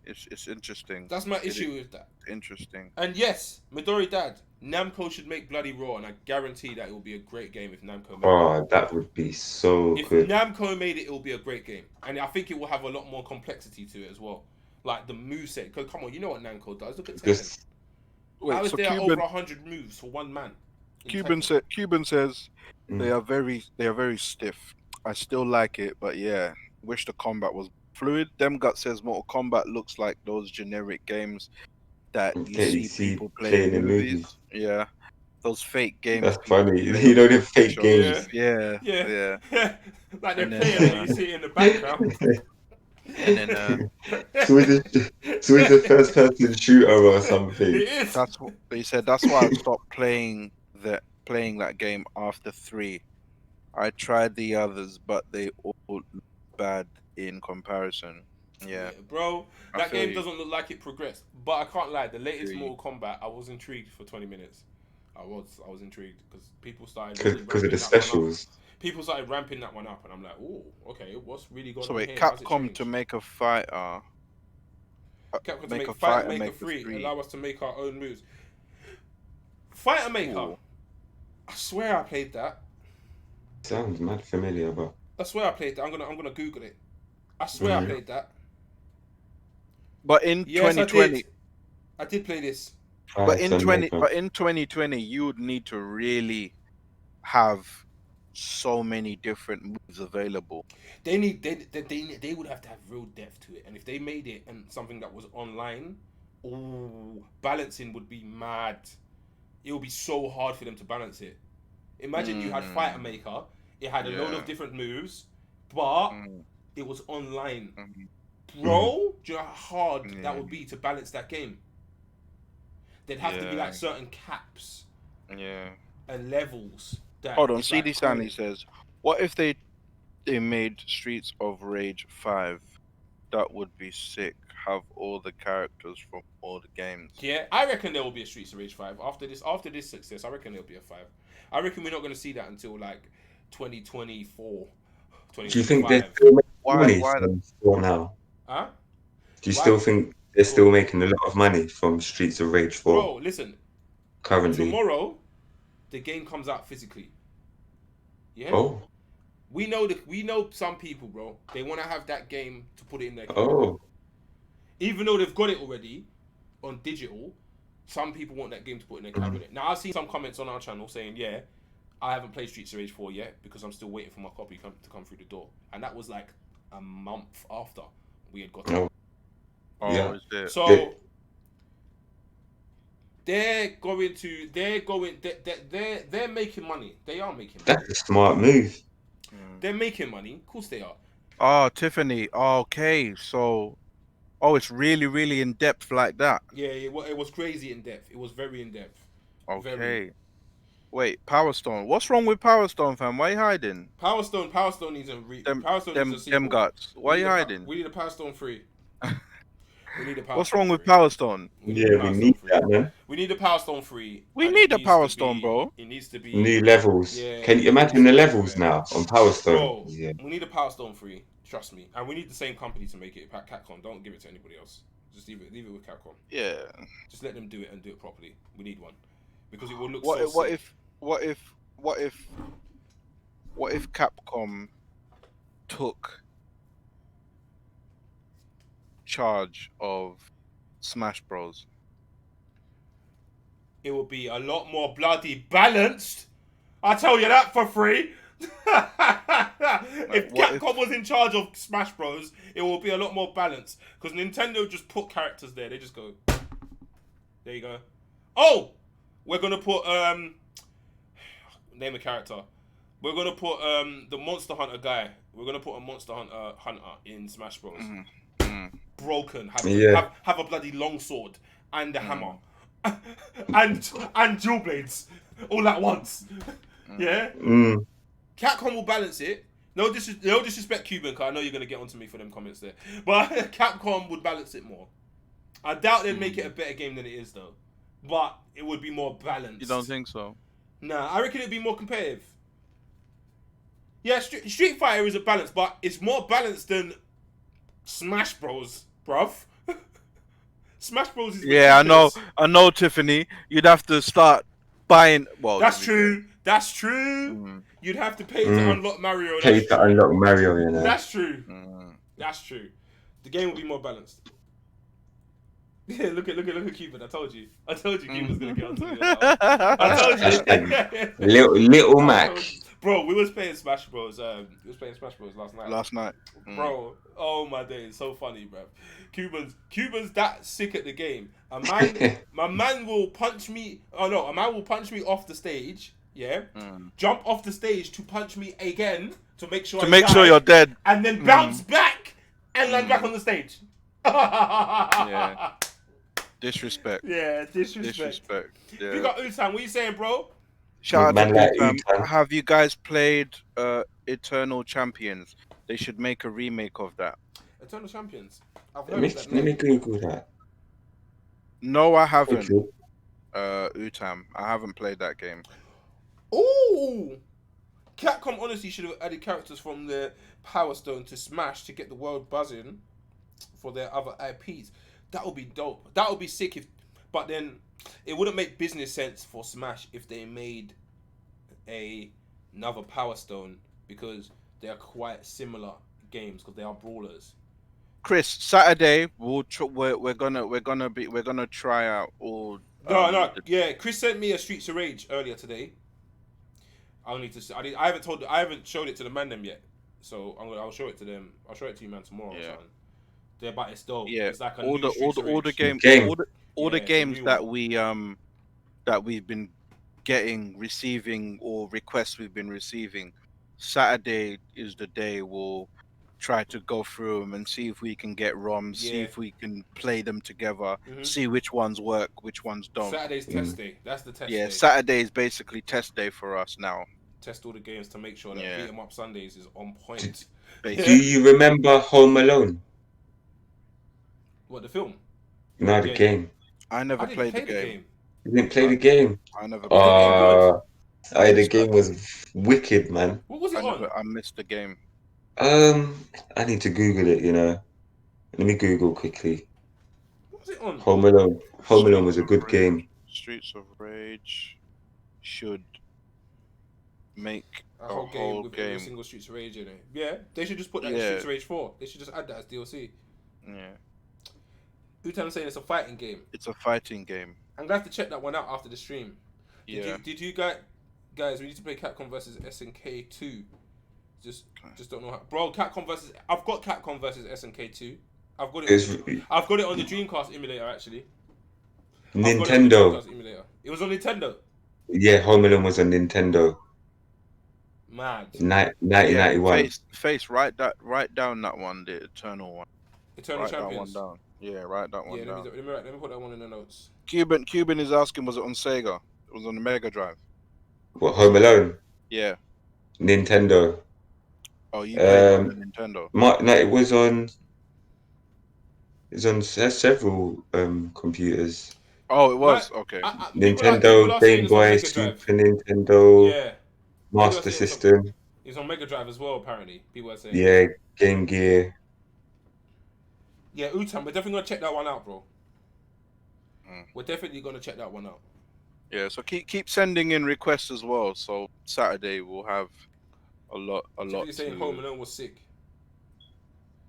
It's interesting. That's my issue with that. Interesting. And yes, Midori Dad, Namco should make Bloody Raw, and I guarantee that it will be a great game if Namco made it. That would be so good. If Namco made it, it will be a great game. And I think it will have a lot more complexity to it as well. Like the moveset. Because come on, you know what Namco does. Look at Tekken. How is there over 100 moves for one man? Cuban says they are very stiff. I still like it, but yeah, wish the combat was fluid. Demgut says Mortal Kombat looks like those generic games that you see people playing in movies. Yeah, those fake games. That's funny. You know the fake games. Yeah. Like they're playing and you see it in the background. And then so it's a first person shooter or something. It is. That's what he said. That's why I stopped playing that game after 3. I tried the others, but they all look bad in comparison. Yeah bro, that game doesn't look like it progressed. But I can't lie, the latest Mortal Kombat, I was intrigued for 20 minutes. I was intrigued because people started because of the specials. People started ramping that one up, and I'm like, oh, okay, what's really going on? So wait, here? Capcom to make a fighter. Capcom to make a fighter, make a free, allow us to make our own moves. Fighter Maker. Ooh. I swear I played that. Sounds mad familiar, but I swear I played that. I'm gonna Google it. I swear I played that. But in 2020, I did play this. But in 2020, you would need to really have so many different moves available. They would have to have real depth to it, and if they made it and something that was online, balancing would be mad. It would be so hard for them to balance it. Imagine you had Fighter Maker. It had a load of different moves, but it was online. Bro, do you know how hard that would be to balance that game? There'd have to be like certain caps and levels. Hold on, CD Stanley says, what if they made Streets of Rage 5? That would be sick. Have all the characters from all the games. Yeah, I reckon there will be a Streets of Rage 5. After this success, I reckon there'll be a 5. I reckon we're not going to see that until like 2024. Do you think they're still making money now? Huh? Do you still think they're still making a lot of money from Streets of Rage 4? Bro, listen. Currently. Tomorrow, the game comes out physically. Yeah? Oh. We know some people, bro. They want to have that game to put it in their cabinet. Oh. Even though they've got it already on digital, some people want that game to put in their cabinet. Now I've seen some comments on our channel saying, "Yeah, I haven't played Streets of Rage 4 yet because I'm still waiting for my copy to come through the door," and that was like a month after we had got it. Oh, Yeah. is it? So they're making money. They are making money. That's a smart move. They're making money. Of course they are. Oh, Tiffany. Okay, so, it's really, really in depth like that. Yeah, it was crazy in depth. It was very in depth. Okay. Very. Wait, Power Stone. What's wrong with Power Stone, fam? Why you hiding? Power Stone needs a sequel. Them guts. Why you hiding? We need a Power Stone 3. We need a Power What's Stone wrong with 3. Power Stone? We Yeah, we need that, man. We need a Power Stone 3. We and need it a needs Power to Stone, be- bro. It needs to be New levels. Yeah, Can you imagine the levels now on Power Stone? Bro, Yeah. we need a Power Stone 3. Trust me, and we need the same company to make it. Capcom. Don't give it to anybody else. Just leave it with Capcom. Yeah. Just let them do it and do it properly. We need one because it will look What sick. if Capcom took charge of Smash Bros? It will be a lot more bloody balanced. I tell you that for free. If Capcom was in charge of Smash Bros, it will be a lot more balanced. Because Nintendo just put characters there. They just go, there you go. Oh, we're gonna put name a character. We're gonna put the Monster Hunter guy. We're gonna put a Monster Hunter in Smash Bros. Broken, have a bloody long sword and a hammer, and dual blades all at once. Yeah. Capcom will balance it. No disrespect, Cuban, because I know you're gonna get onto me for them comments there. But Capcom would balance it more. I doubt they'd make it a better game than it is though. But it would be more balanced. You don't think so? Nah, I reckon it'd be more competitive. Yeah, Street Fighter is a balance, but it's more balanced than Smash Bros, bruv. Smash Bros is ridiculous. I know, Tiffany. You'd have to start buying. Well, That's true. You'd have to pay to unlock Mario. Pay to unlock Mario, you know. That's true. That's true. The game will be more balanced. Yeah, look at Cuban. I told you Cuban's gonna get onto me. I told you. Little Mac. Bro, we was playing Smash Bros. Last night. Bro, oh my days, so funny, bro. Cuban's that sick at the game. My man will punch me. Oh no, a man will punch me off the stage. Yeah, jump off the stage to punch me again to make sure you're dead, and then bounce back and land back on the stage. Yeah. Disrespect. Yeah, disrespect. Yeah. You got Utan. What you saying, bro? Shout out to Utan. Have you guys played Eternal Champions? They should make a remake of that. Eternal Champions. Let me Google that. No, I haven't. Utam. I haven't played that game. Ooh! Capcom honestly should have added characters from the Power Stone to Smash to get the world buzzing for their other IPs. That would be dope. That would be sick but then it wouldn't make business sense for Smash if they made another Power Stone because they are quite similar games because they are brawlers. Chris, Saturday we're gonna try out all. Yeah. Chris sent me a Streets of Rage earlier today. I'll need to. I haven't showed it to the man them yet, so I'll show it to them. I'll show it to you, man, tomorrow. Yeah. But it's dope. Yeah. It's like all the games that we've been receiving or requests we've been receiving. Saturday is the day we'll try to go through them and see if we can get ROMs, see if we can play them together, see which ones work, which ones don't. Saturday's test day. That's the test day. Yeah, Saturday is basically test day for us now. Test all the games to make sure that Beat 'em Up Sundays is on point. Do you remember Home Alone? What, the film? No, the game. I never played the game. You didn't play the game? I never played the game. The game was wicked, man. What was it on? I missed the game. I need to Google it, you know. Let me Google quickly. What was it on? Home Alone. Home Alone was a good game. Streets of Rage should make a whole game with every single Streets of Rage in it. Yeah, they should just put that in Streets of Rage 4. They should just add that as DLC. Yeah. Utan's saying it's a fighting game. It's a fighting game. I'm gonna have to check that one out after the stream. Yeah. Did you guys? We need to play Capcom versus SNK 2. Just don't know how. Bro, Capcom versus. I've got Capcom versus SNK 2. I've got it on the Dreamcast emulator actually. Nintendo. It was on Nintendo. Yeah, Home Alone was on Nintendo. Mad. 1991. Face, write down that one, the Eternal one. Eternal Champions. That one down. Yeah, write that one down. Let me put that one in the notes. Cuban is asking, was it on Sega? It was on the Mega Drive. What, Home Alone? Yeah. Nintendo. Oh, you played it on the Nintendo. No, it was on. It's on several computers. Oh, it was? Okay. Nintendo, Game Boy, Super Nintendo, Master System. It's on Mega Drive as well, apparently. People are saying. Yeah, Game Gear. Yeah, Utan, we're definitely going to check that one out, bro. We're definitely going to check that one out. Yeah, so keep sending in requests as well. So Saturday we'll have a lot. Tiffany saying Home Alone was sick.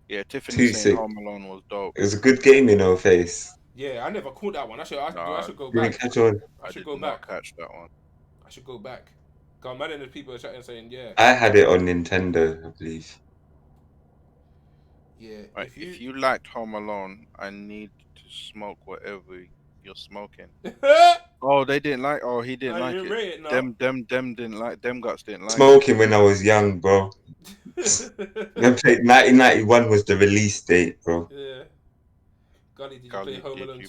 Yeah, Tiffany saying Home Alone was dope. It was a good game, you know, Face. Yeah, I never caught that one. I should go back. I should go back. Catch that one. I should go back. God, man, and the people are chatting saying, yeah. I had it on Nintendo, I believe. Yeah. Right, if you liked Home Alone, I need to smoke whatever you're smoking. Oh, they didn't like. Oh, he didn't like it. Them didn't like. Them guts didn't like. Smoking when I was young, bro. 1991 was the release date, bro. Yeah. Gully, did you play Home Alone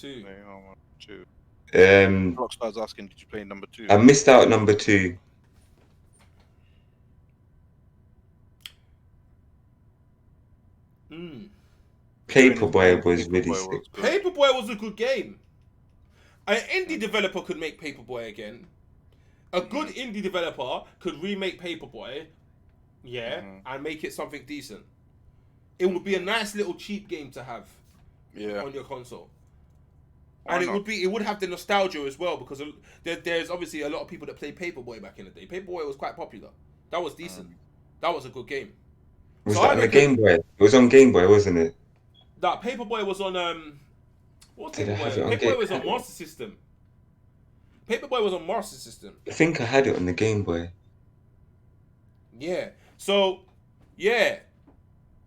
2? Rockstar's asking, did you play number 2? I missed out number 2. Paperboy was really sick. Paperboy was a good game. An indie developer could make Paperboy again. A good indie developer could remake Paperboy, and make it something decent. It would be a nice little cheap game to have on your console. And it would have the nostalgia as well, because there's obviously a lot of people that played Paperboy back in the day. Paperboy was quite popular. That was decent. That was a good game. Was that on the Game Boy? It was on Game Boy, wasn't it? That Paperboy was on what Paperboy? Paperboy was on Master System. Paperboy was on Master System. I think I had it on the Game Boy. Yeah. So, yeah.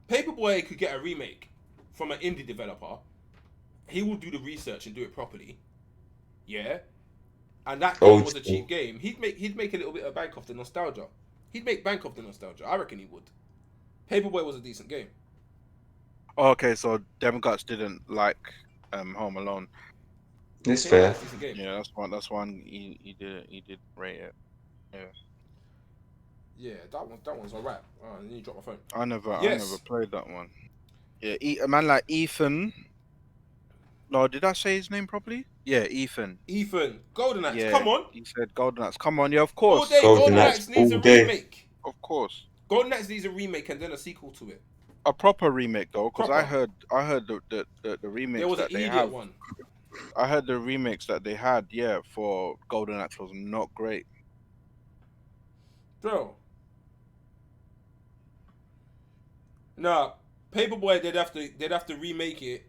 Paperboy could get a remake from an indie developer. He will do the research and do it properly. Yeah. And that game was a cheap game. He'd make a little bit of bank off the nostalgia. He'd make bank off the nostalgia. I reckon he would. Paperboy was a decent game. Okay, so them guts didn't like Home Alone. It's fair. Yeah, that's one he did rate it. Yeah. Yeah, that one's alright. I need to drop my phone. I never played that one. Yeah, a man like Ethan. No, did I say his name properly? Yeah, Ethan. Golden Axe, come on. He said Golden Axe, come on, yeah, of course. Golden Axe needs a remake. Of course. Golden Axe needs a remake and then a sequel to it. A proper remake though, because I heard the remakes there was that an they idiot have. One. I heard the remakes that they had, for Golden Axe was not great. Bro. Nah, Paperboy they'd have to remake it.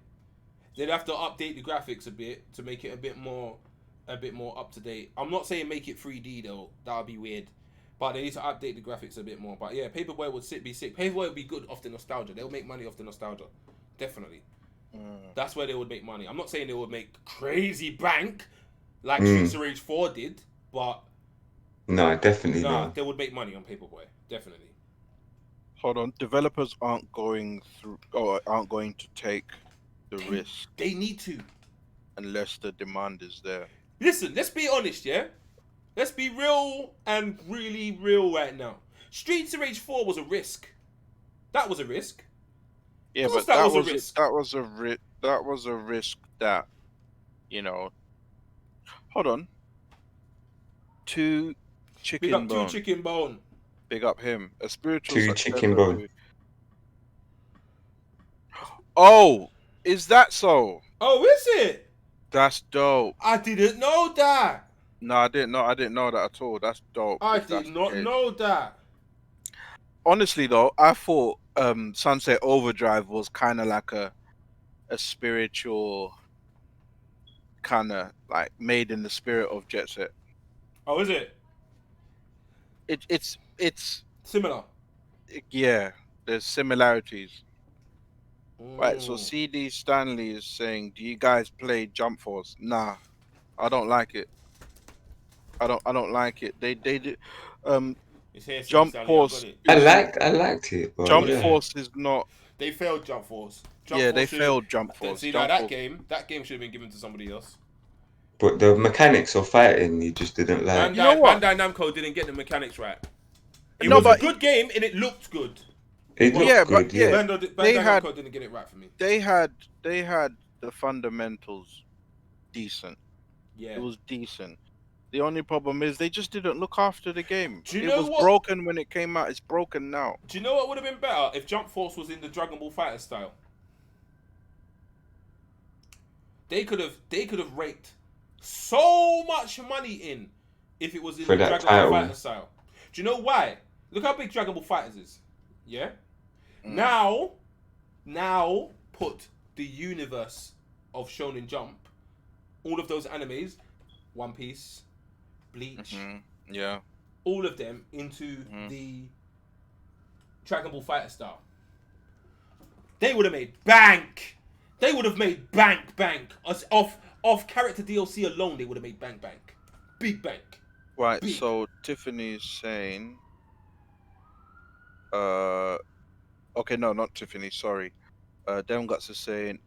They'd have to update the graphics a bit to make it a bit more up to date. I'm not saying make it 3D though. That would be weird. But they need to update the graphics a bit more. But yeah, Paperboy would be sick. Paperboy would be good off the nostalgia. They'll make money off the nostalgia. Definitely. That's where they would make money. I'm not saying they would make crazy bank like Streets of Rage 4 did, but no, definitely not. They would make money on Paperboy. Definitely. Hold on. Developers aren't going to take the risk. They need to. Unless the demand is there. Listen, let's be honest, yeah? Let's be real and really real right now. Streets of Rage 4 was a risk. That was a risk. Yeah, but that was a risk that, hold on. Two Chicken Bone. Big up him. A spiritual Two Chicken Bone. Oh, is that so? Oh, is it? That's dope. I didn't know that. No, I didn't know that at all. That's dope. I did not know that. honestly though, I thought Sunset Overdrive was kind of like a spiritual kind of like made in the spirit of Jet Set. Oh, is it It's similar? yeah. There's similarities. Right. So Mm. CD Stanley is saying, "Do you guys play Jump Force?" Nah, I don't like it. I don't like it. They do. Um, It's here, CD Jump Stanley. I got Force it. I is liked it, but Jump yeah. Force is not. They failed Jump Force. Jump Yeah, Force they should. failed Jump Force. See, now Jump Force. that game should have been given to somebody else. But the mechanics of fighting, you just didn't like. You know what? Bandai Namco didn't get the mechanics right. It No, was a but good game and it looked good. It was. yeah, looked but good, yeah, yeah. Bandai Namco didn't get it right for me. they had the fundamentals decent. Yeah. It was decent. The only problem is they just didn't look after the game. Do you It know was what? broken when it came out. It's broken now. Do you know what would have been better if Jump Force was in the Dragon Ball Fighter style? They could have raked so much money in if it was in For the that Dragon Ball title. Fighter style. Do you know why? Look how big Dragon Ball Fighters is. Yeah? Now put the universe of Shonen Jump, all of those animes, One Piece, Bleach, Yeah. all of them into the Dragon Ball Fighter style. They would have made bank. They would have made bank. As off character DLC alone, they would have made bank. Big bank. Right. Big. So Tiffany's saying, okay, no, not Tiffany. Sorry. Demguts is saying,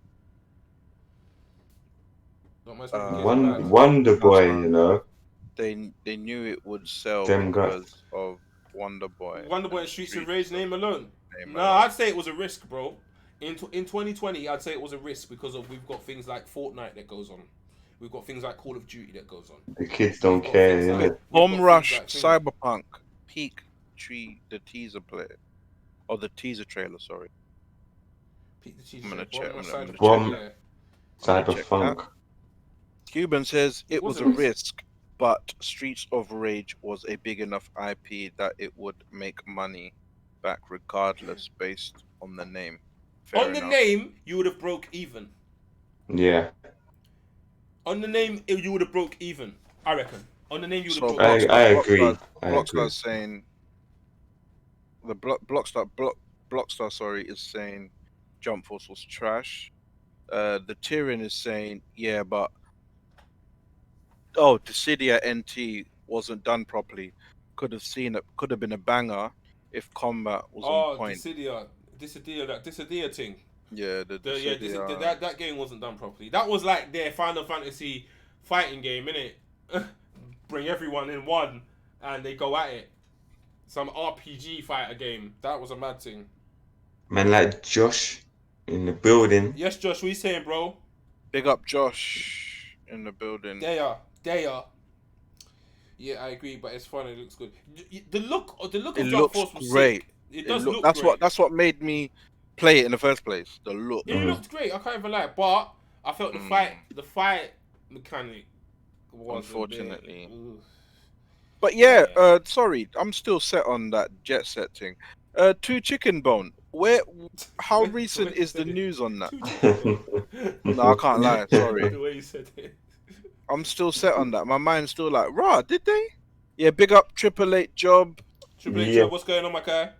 Wonder Boy, you know. they knew it would sell Them because of Wonder Boy. Wonder Boy and Streets of Rage name alone. No, alone. I'd say it was a risk, bro. In 2020, I'd say it was a risk because we've got things like Fortnite that goes on. We've got things like Call of Duty that goes on. The kids don't care, innit? Bomb Rush Cyberpunk Peak Tree, the teaser play. Or the teaser trailer, sorry. Peak the teaser. I'm gonna check. Cyberpunk. Cuban says it was a risk, but Streets of Rage was a big enough IP that it would make money back regardless based on the name. Fair on the enough. name, you would have broke even. Yeah. On the name, you would have broke even. I reckon. On the name, you would have broke even. I agree. Blockstar saying the Blockstar, sorry, is saying Jump Force was trash. The Tyrion is saying, yeah, but Dissidia NT wasn't done properly. Could have been a banger if combat was on point. Dissidia thing. Yeah, that game wasn't done properly. That was like their Final Fantasy fighting game, innit? Bring everyone in one and they go at it. Some RPG fighter game. That was a mad thing. Man, like Josh in the building. Yes, Josh, what you saying, bro? Big up Josh in the building. They are. Yeah, I agree, but it's fun. It looks good. The look of Jump Force was great. It does look great. That's what made me play it in the first place. The look. It looked great. I can't even lie, but I felt the fight mechanic was unfortunately. Bit, but yeah, sorry, I'm still set on that Jet Set thing. Two Chicken Bone. How recent is the news on that? No, I can't lie. Sorry. The way you said it. I'm still set on that. My mind's still like, rah, did they? Yeah, big up Triple Eight Job. Triple Eight Job, what's going on, my guy?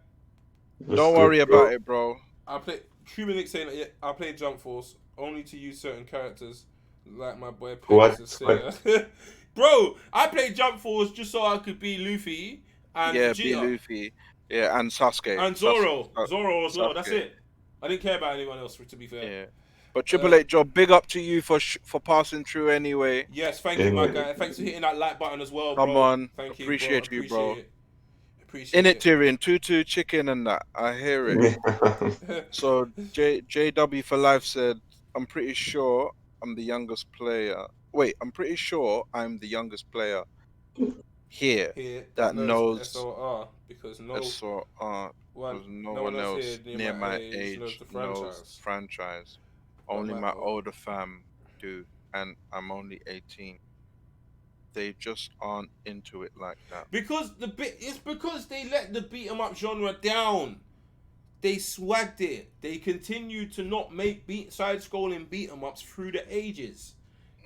Don't worry about it, bro. I played Jump Force only to use certain characters, like my boy Playerz. Bro, I played Jump Force just so I could be Luffy and Vegeta. Be Luffy. Yeah, and Sasuke. And Zoro. Zoro as well, that's it. I didn't care about anyone else, to be fair. Yeah. But Triple Eight Job, big up to you for passing through anyway. Yes, thank you, my guy. Thanks for hitting that like button as well, bro. Come on. Thank you, Appreciate you, bro. Appreciate In it, Tyrion. 2-2 chicken and that. I hear it. So, JW for Life said, I'm pretty sure I'm the youngest player. Wait, I'm pretty sure I'm the youngest player here that knows SOR because no one else near my age knows franchise. Only my older fam do, and I'm only 18. they just aren't into it like that. It's because they let the beat 'em up genre down. They swagged it. They continue to not make side-scrolling beat 'em ups through the ages.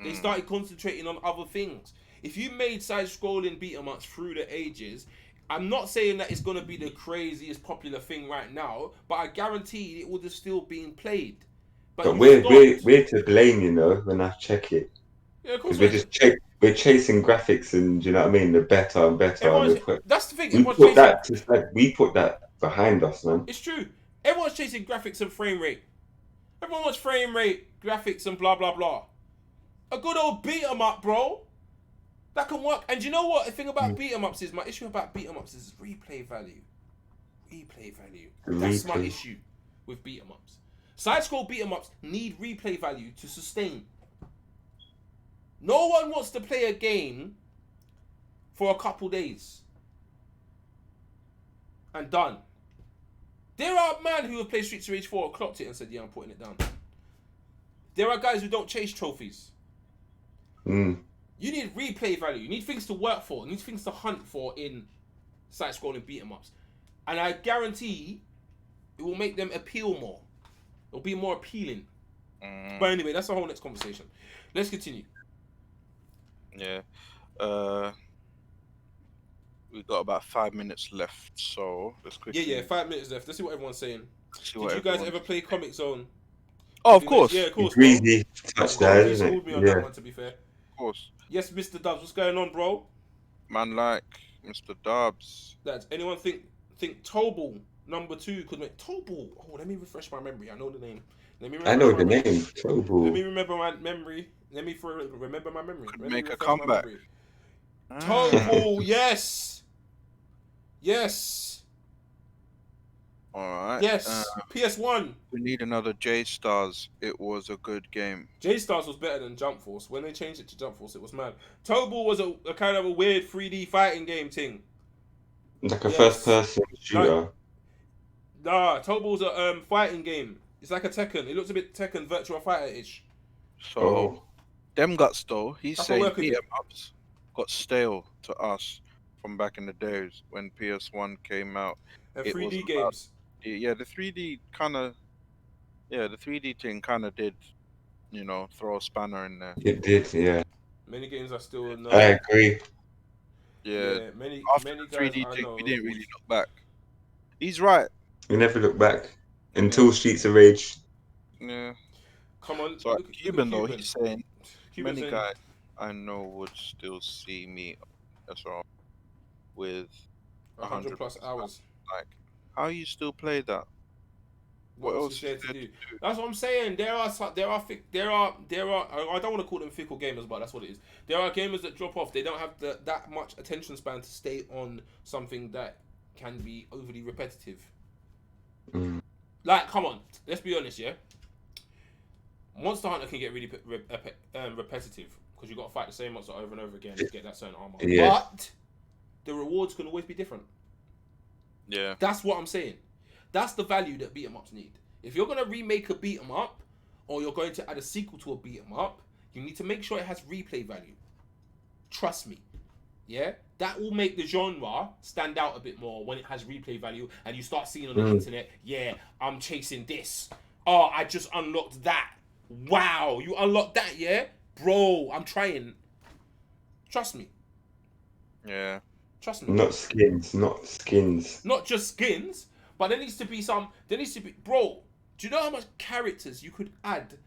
They started concentrating on other things. If you made side-scrolling beat 'em ups through the ages, I'm not saying that it's gonna be the craziest popular thing right now, but I guarantee it would have still been played. But we're to blame, you know, when I check it. Yeah, of course Because we're chasing graphics and, do you know what I mean? The better and better. That's the thing. We put that behind us, man. It's true. Everyone's chasing graphics and frame rate. Everyone wants frame rate, graphics, and blah blah blah. A good old beat 'em up, bro. That can work. And you know what? The thing about beat 'em ups is, my issue about beat 'em ups is replay value. Replay value. That's my issue with beat 'em ups. Side scroll beat 'em ups need replay value to sustain. No one wants to play a game for a couple days and done. There are men who have played Streets of Rage 4, clocked it and said, yeah, I'm putting it down. There are guys who don't chase trophies. You need replay value. You need things to work for. You need things to hunt for in side-scrolling beat-em-ups. And I guarantee it will make them appeal more. It'll be more appealing. But anyway, that's a whole next conversation. Let's continue. Yeah. We've got about 5 minutes left, so let's quickly... Yeah, 5 minutes left. Let's see what everyone's saying. Did you guys ever play Comic Zone? Oh, of course. Yeah, of course. Greasy touched that, isn't it? Schooled me on that one, to be fair. Of course. Yes, Mr. Dubs, what's going on, bro? Man like Mr. Dubs. Lads, anyone think Tobal #2 could make... Tobal? Oh, let me refresh my memory. I know the name. I know the name. Tobal. Let me remember my memory. Remember my memory. Make a comeback. Tobal, yes! Yes. Alright. Yes. PS1. We need another J-Stars. It was a good game. J-Stars was better than Jump Force. When they changed it to Jump Force, it was mad. Tobal was a kind of a weird 3D fighting game thing. Like a first-person shooter. Nah, Tobal's a fighting game. It's like a Tekken. It looks a bit Tekken Virtua Fighter-ish. So, them guts though, he's saying beat-em-ups got stale to us from back in the days when PS1 came out. And 3D games. The 3D kind of... Yeah, the 3D thing kind of did, you know, throw a spanner in there. It did, yeah. Many games are still... No. I agree. Yeah, after the 3D thing, we didn't really look back. He's right. We never look back until Streets of Rage. Yeah. Come on. So Cuban though, he's saying many guys I know would still see me as well with 100 plus hours. Like, how you still play that? What else is there to do? That's what I'm saying. There are. I don't want to call them fickle gamers, but that's what it is. There are gamers that drop off. They don't have that much attention span to stay on something that can be overly repetitive. Like, come on, let's be honest, yeah. Monster Hunter can get really repetitive because you got to fight the same monster over and over again to get that certain armor. Yeah. But the rewards can always be different. Yeah. That's what I'm saying. That's the value that beat 'em ups need. If you're gonna remake a beat 'em up, or you're going to add a sequel to a beat 'em up, you need to make sure it has replay value. Trust me. Yeah? That will make the genre stand out a bit more when it has replay value and you start seeing on the internet, yeah, I'm chasing this. Oh, I just unlocked that. Wow, you unlocked that, yeah? Bro, I'm trying. Trust me. Yeah. Trust me. Not skins. Not just skins, but there needs to be bro, do you know how much characters you could add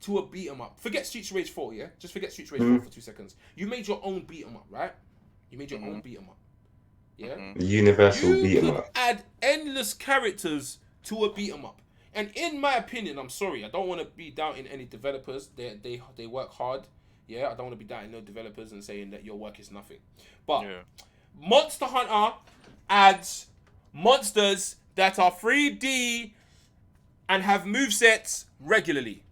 to a beat 'em up? Forget Streets of Rage 4, yeah? Just forget Streets of Rage 4 for 2 seconds. You made your own beat 'em up, right? You made your own beat 'em up. Yeah? Universal beat 'em up. You could add endless characters to a beat 'em up. And in my opinion, I'm sorry, I don't want to be doubting any developers. They work hard. Yeah, I don't want to be doubting no developers and saying that your work is nothing. But Monster Hunter adds monsters that are 3D and have movesets regularly.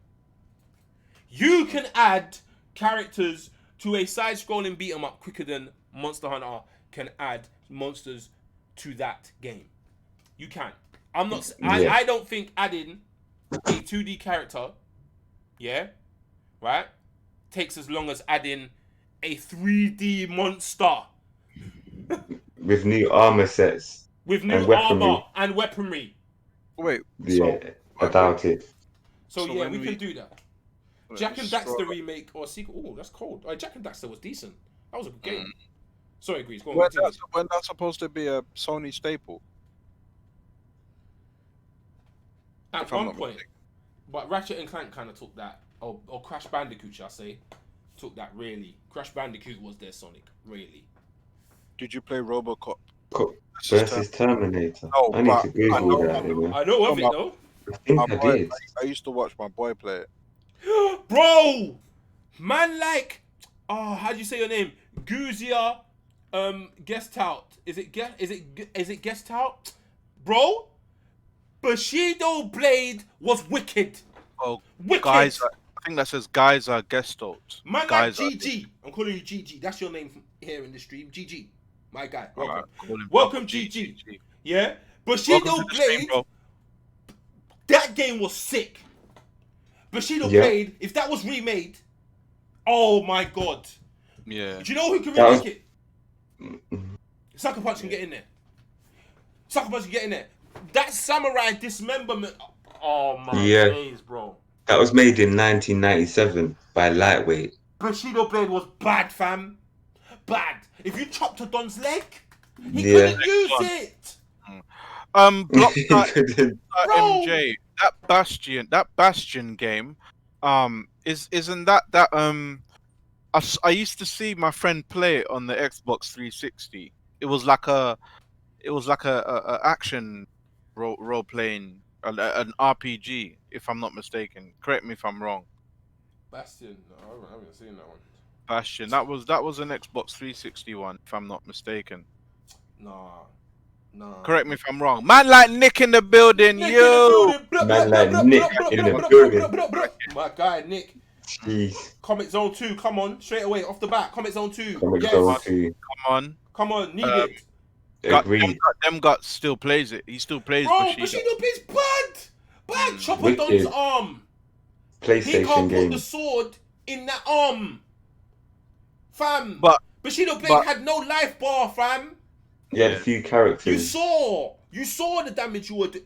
You can add characters to a side-scrolling beat-em up quicker than Monster Hunter can add monsters to that game. You can. I don't think adding a 2D character, right, takes as long as adding a 3D monster with new armor sets with new and armor weaponry. and weaponry. Wait, Yeah, I doubt it. So, So yeah, when we can we- do that. let Jack me and scroll Daxter up. remake or sequel. Oh, that's cold. Jack and Daxter was decent. That was a good game. Mm. Sorry, Grease. Go on, continue. When that's supposed to be a Sony staple, At if I'm one not point, mistaken. but Ratchet and Clank kind of took that, or Crash Bandicoot, shall I say, took that really. Crash Bandicoot was their Sonic, really. Did you play RoboCop Versus Terminator. No, I need but to Google that, you know. I know of my, it though. I think my I boy, did. I used to watch my boy play it. Bro! Man, like, how do you say your name? Guzia, Guest Out. Is it Guest Out? Bro, Bushido Blade was wicked. Oh, Wicked. guys, I think that says guys are guest hosts. Man, Guys like GG. I'm calling you GG. That's your name here in the stream. GG. My guy. Welcome. Alright, call him Welcome, Double GG. G. Yeah? Welcome Bushido to the stream, Blade, bro. that game was sick. Bushido Yeah. Blade, if that was remade, oh my god. Yeah. Do you know who can That remake was- it? Sucker Punch can get in there. Sucker Punch can get in there. That samurai dismemberment. Oh my Yeah. days, bro. That was made in 1997 by Lightweight. Bushido Blade was bad, fam. Bad. If you chopped a Don's leg, he Yeah. couldn't use it. Blockstar Bro. MJ, that Bastion game, isn't that I used to see my friend play it on the Xbox 360. It was like a action role playing an RPG, if I'm not mistaken. Correct me if I'm wrong. Bastion. No, I haven't seen that one. Bastion. That was an Xbox 360 one, if I'm not mistaken. Nah. Correct me if I'm wrong. Man like Nick in the building, Nick yo. in the building. Man like Nick in the building. My guy, Nick. Jeez. Comet Zone 2, come on. Straight away, off the bat. Comet Zone 2. Comic Yes. Zone 2. Come on. Need it. Agreed. Them got still plays it. He still plays Bro, Bushido. Bushido plays bad. Bad. Chopper Wicked. Don's arm. He PlayStation can't put game. the sword in that arm. Fam. But Bushido Blade had no life bar, fam. You had a few characters. You saw the damage you were doing.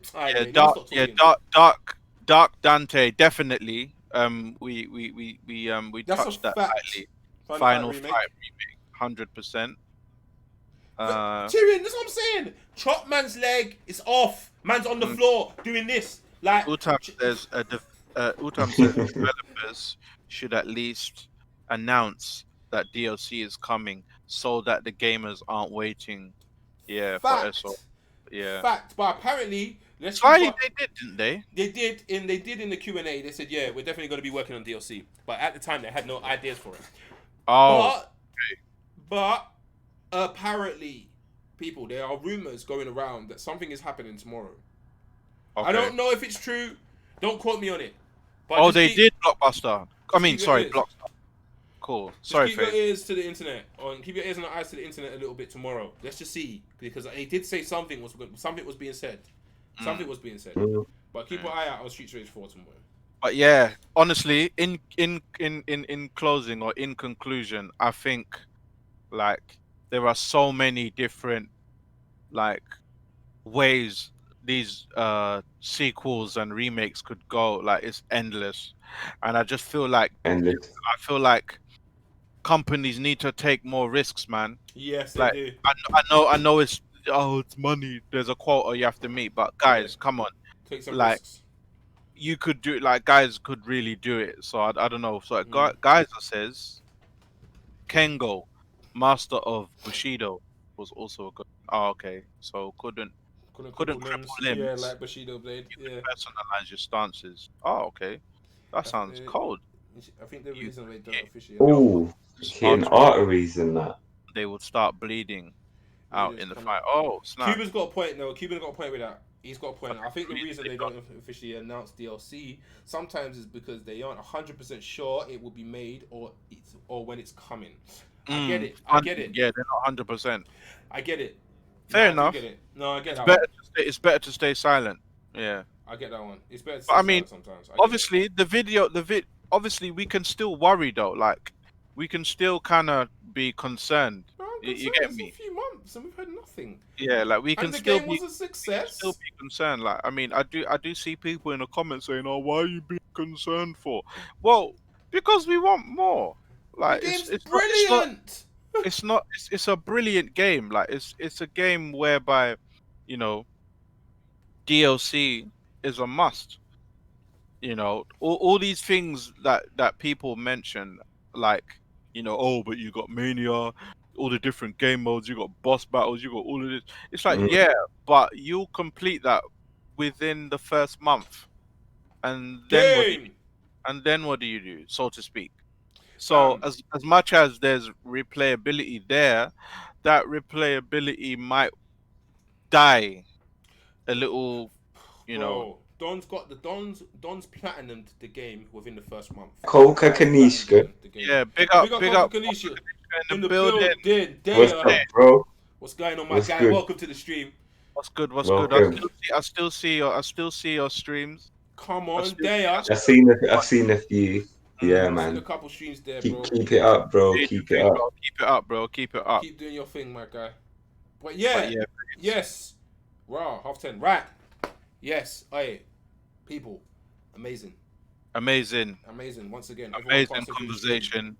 Dark Dante definitely. We That's touched a that fact. lightly. Final Fight Remake. remake, 100%. Tyrion, that's what I'm saying. Chop man's leg, it's off. Man's on the floor doing this. Like, Utam says Utam says developers should at least announce that DLC is coming so that the gamers aren't waiting. Yeah, fact. for SO. Yeah. Fact, but apparently, let's They did, didn't they? They did in the Q&A. They said, yeah, we're definitely going to be working on DLC. But at the time, they had no ideas for it. Oh. But apparently, people, there are rumors going around that something is happening tomorrow. Okay. I don't know if it's true. Don't quote me on it. But They did Blockbuster. I mean, keep your sorry, ears. Blockbuster. Cool. Just Sorry, keep your Faith. ears to the internet, or keep your ears and eyes to the internet a little bit tomorrow. Let's just see, because they did say something was being said. Something was being said. But keep an eye out on Streets Rage 4 tomorrow. But yeah, honestly, in closing or in conclusion, I think like there are so many different like ways these sequels and remakes could go. Like it's endless, and I just feel like companies need to take more risks, man. Yes, Like, they do. I know it's money. There's a quota you have to meet, but guys, come on. Take some like, risks. You could do it, like guys could really do it. So I don't know. So Geyser says Kengo, master of Bushido, was also a good. Oh, okay. So couldn't cripple limbs. Yeah, like Bushido Blade. Yeah. Personalize your stances. Oh, okay. That sounds cold. I think the reason they don't officially. Oh, hitting arteries and that. They would start bleeding out in the fight. Oh, snap. Cuban's got a point. No, Cuban got a point with that. He's got a point. I think the reason they don't officially announce DLC sometimes is because they aren't 100% sure it will be made or when it's coming. I get it. Yeah, they're not 100%. I get it. Fair enough. I get it. No, I get that. It's better to stay silent. Yeah. I get that one. It's better to stay silent sometimes. Obviously, obviously we can still worry though. Like, we can still kind of be concerned. Bro, I'm You concerned. get It's a me? few months and we've heard nothing. Yeah, like we can And the still game be was a success. concerned. Like, I mean, I do see people in the comments saying, "Oh, why are you being concerned for?" Well, because we want more. The Like, game's it's not brilliant. it's a brilliant game. Like, it's a game whereby, you know, DLC is a must. You know, all these things that people mention, like, oh, but you got Mania, all the different game modes, you got boss battles, you got all of this. It's like, Mm. yeah, but you'll complete that within the first month, and then Game. what do you do, so to speak? So Fam. as much as there's replayability there, that replayability might die a little, you know. Bro, Don's platinumed the game within the first month. Coca Guys platinumed Kanishka. the game. Yeah, Big up Coca Kanisha in in the the building. building. What's Damn. up, bro? What's going on, my What's guy? good? Welcome to the stream. What's good? What's good? Welcome. I still see your streams. Come I on, still see Daya. I've seen a few. Yeah, I've seen a man. couple streams there, Keep bro. keep it up, bro. Page Keep three, it up. bro. Keep it up, bro. Keep it up. Keep doing your thing, my guy. But But yeah, yeah, yes. Wow, 10:30. Right. Yes. Hey, people. Amazing. amazing, Once again, everyone amazing passing through the stream. conversation.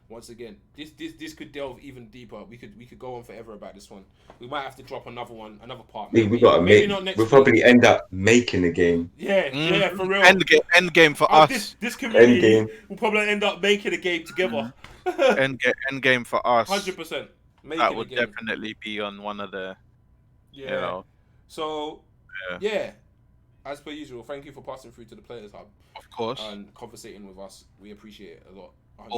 Once again, this could delve even deeper. We could go on forever about this one. We might have to drop another one, another part. We gotta maybe make. not next We'll week. probably end up making a game. Yeah, for real. End game for us. This community Endgame. will probably end up making a game together. End game for us. 100%. That Making a would game. definitely be on one of the. Yeah. You know. So, Yeah. yeah. As per usual, thank you for passing through to the Playerz Hub Of course. and conversating with us. We appreciate it a lot. 100%.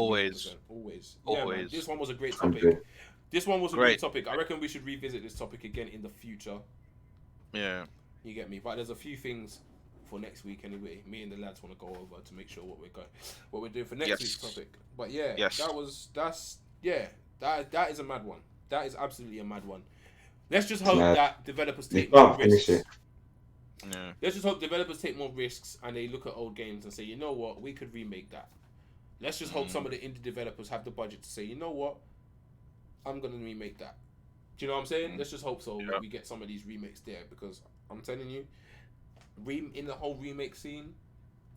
Always. Yeah, man. This one was a great topic. 100. This one was a Great. great topic. I reckon we should revisit this topic again in the future. Yeah. You get me? But there's a few things for next week anyway. Me and the lads want to go over to make sure what we're doing for next Yes. week's topic. But yeah, Yes. that is a mad one. That is absolutely a mad one. Let's just hope Mad. that developers You take more can't finish risks. it. Yeah. Let's just hope developers take more risks and they look at old games and say, you know what, we could remake that. Let's just hope some of the indie developers have the budget to say, you know what, I'm gonna remake that. Do you know what I'm saying? Let's just hope so. Yeah. We get some of these remakes there because I'm telling you, in the whole remake scene,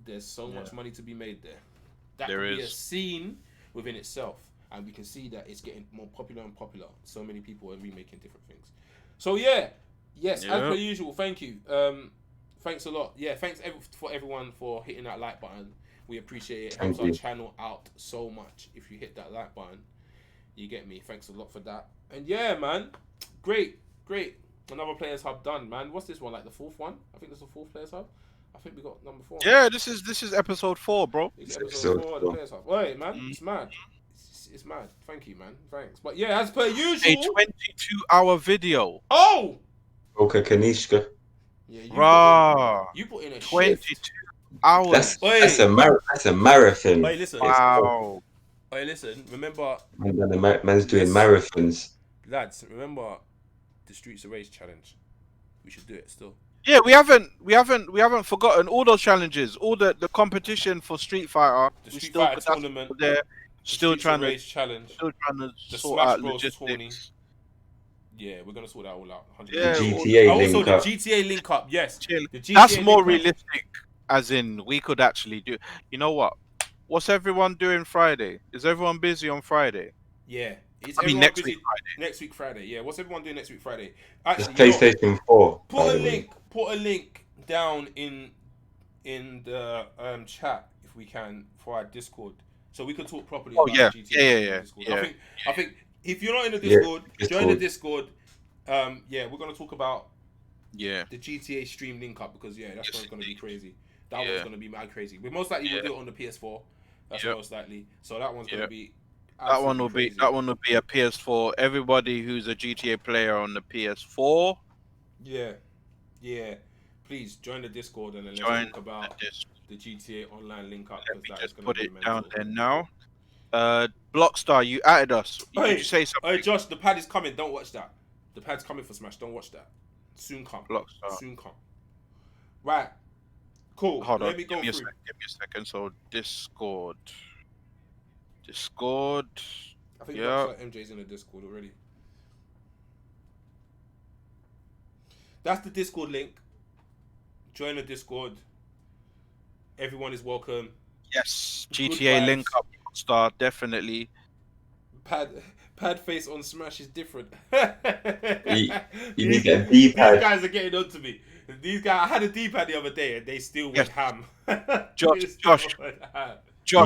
there's so much money to be made there. That There could be a is. scene within itself, and we can see that it's getting more popular and popular. So many people are remaking different things. So yes, as Yeah. per usual, thank you. Thanks a lot. Yeah, thanks for everyone for hitting that like button. We appreciate it. It helps Thank our you. channel out so much if you hit that like button. You get me? Thanks a lot for that. And yeah, man, great. Another Playerz Hub done, man. What's this one? Like the fourth one? I think this is the fourth Playerz Hub. I think we got number 4. Yeah. This is episode 4, bro. It's It's episode episode 4 of the 4. Playerz Hub. Wait, man, it's mad. It's mad. Thank you, man. Thanks. But yeah, as per A usual. 22-hour video. Oh. Coca Kanishka. Yeah, Rah. you put in a 22 shift. hours. That's a marathon. Wait, listen. Wow. Wait, listen. Remember, Man's doing Yes. marathons. lads. Remember the Streets of Rage challenge. We should do it still. Yeah, we haven't forgotten all those challenges, all the competition for Street Fighter. The We Street still Fighter that's tournament. there. The Still Streets trying of to Rage challenge. The sort Smash out Bros. logistics. tourney. Yeah, we're gonna sort that all out. 100%. Yeah, GTA Also, link the up. GTA link up. Yes. Chill. The GTA That's more link up. realistic, as in we could actually do. You know what? What's everyone doing Friday? Is everyone busy on Friday? Yeah. It's I mean, everyone next busy- week Friday. Next week Friday. Yeah. What's everyone doing next week Friday? It's Actually, you know, PlayStation 4. by put the way. a link down in the chat if we can for our Discord, so we can talk properly Oh, about yeah. GTA. Yeah, in yeah, Discord. yeah. I think if you're not in the Yeah, Discord, join the Discord. Discord. Yeah, we're gonna talk about Yeah. the GTA stream link up because that's Yes, gonna be indeed. crazy. That Yeah. one's gonna be mad crazy. We most likely will Yeah. do it on the PS4. That's Yep. most likely. So that one's gonna Yep. be. That one will absolutely be crazy. a PS4. Everybody who's a GTA player on the PS4, Yeah. Please join the Discord and then let's join talk about this. the GTA online link up. Let me Because that is just gonna put be it mental. down there now. Blockstar, you added us. Did Hey, you say something? Hey, Josh, the pad is coming. Don't watch that. The pad's coming for Smash. Don't watch that. Soon come. Blockstar. Soon come. Right. Cool. Hold on. Let me go Give me through. a second. So Discord. Discord. I think Yeah. like MJ's in the Discord already. That's the Discord link. Join the Discord. Everyone is welcome. Yes. Good GTA vibes. link up star definitely. Pad face on Smash is different. You these, need a these D-pad. guys are getting on to me. These guys, I had a D-pad the other day and they still went ham. Josh,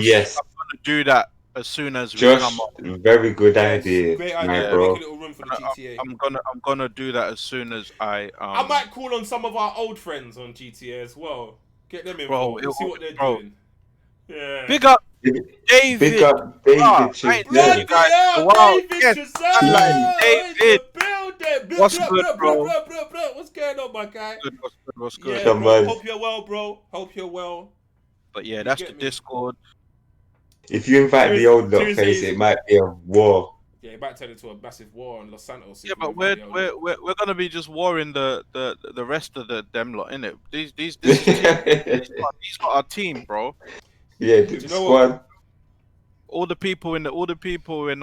Yes. I'm gonna do that as soon as we Josh, come up. very good Yes, idea, great my idea. bro. Make a little room for the GTA. I'm gonna do that as soon as I I might call on some of our old friends on GTA as well. Get them involved. See what they're doing. Yeah. Big up David. Big up David Chazelle. Bloody hell, David Yes. Chazelle! David. Building. What's good, bro? What's going on, my guy? What's good? Yeah, Come bro. on. Hope you're well, bro. Hope you're well. But yeah, You that's get the me? Discord. If you invite the old lot Tuesdays- face, it might be a war. Yeah, it might turn into a massive war on Los Santos. Yeah, but we're gonna be just warring the rest of them lot, innit? These is these are our team, bro. Yeah, you the know squad. All the people in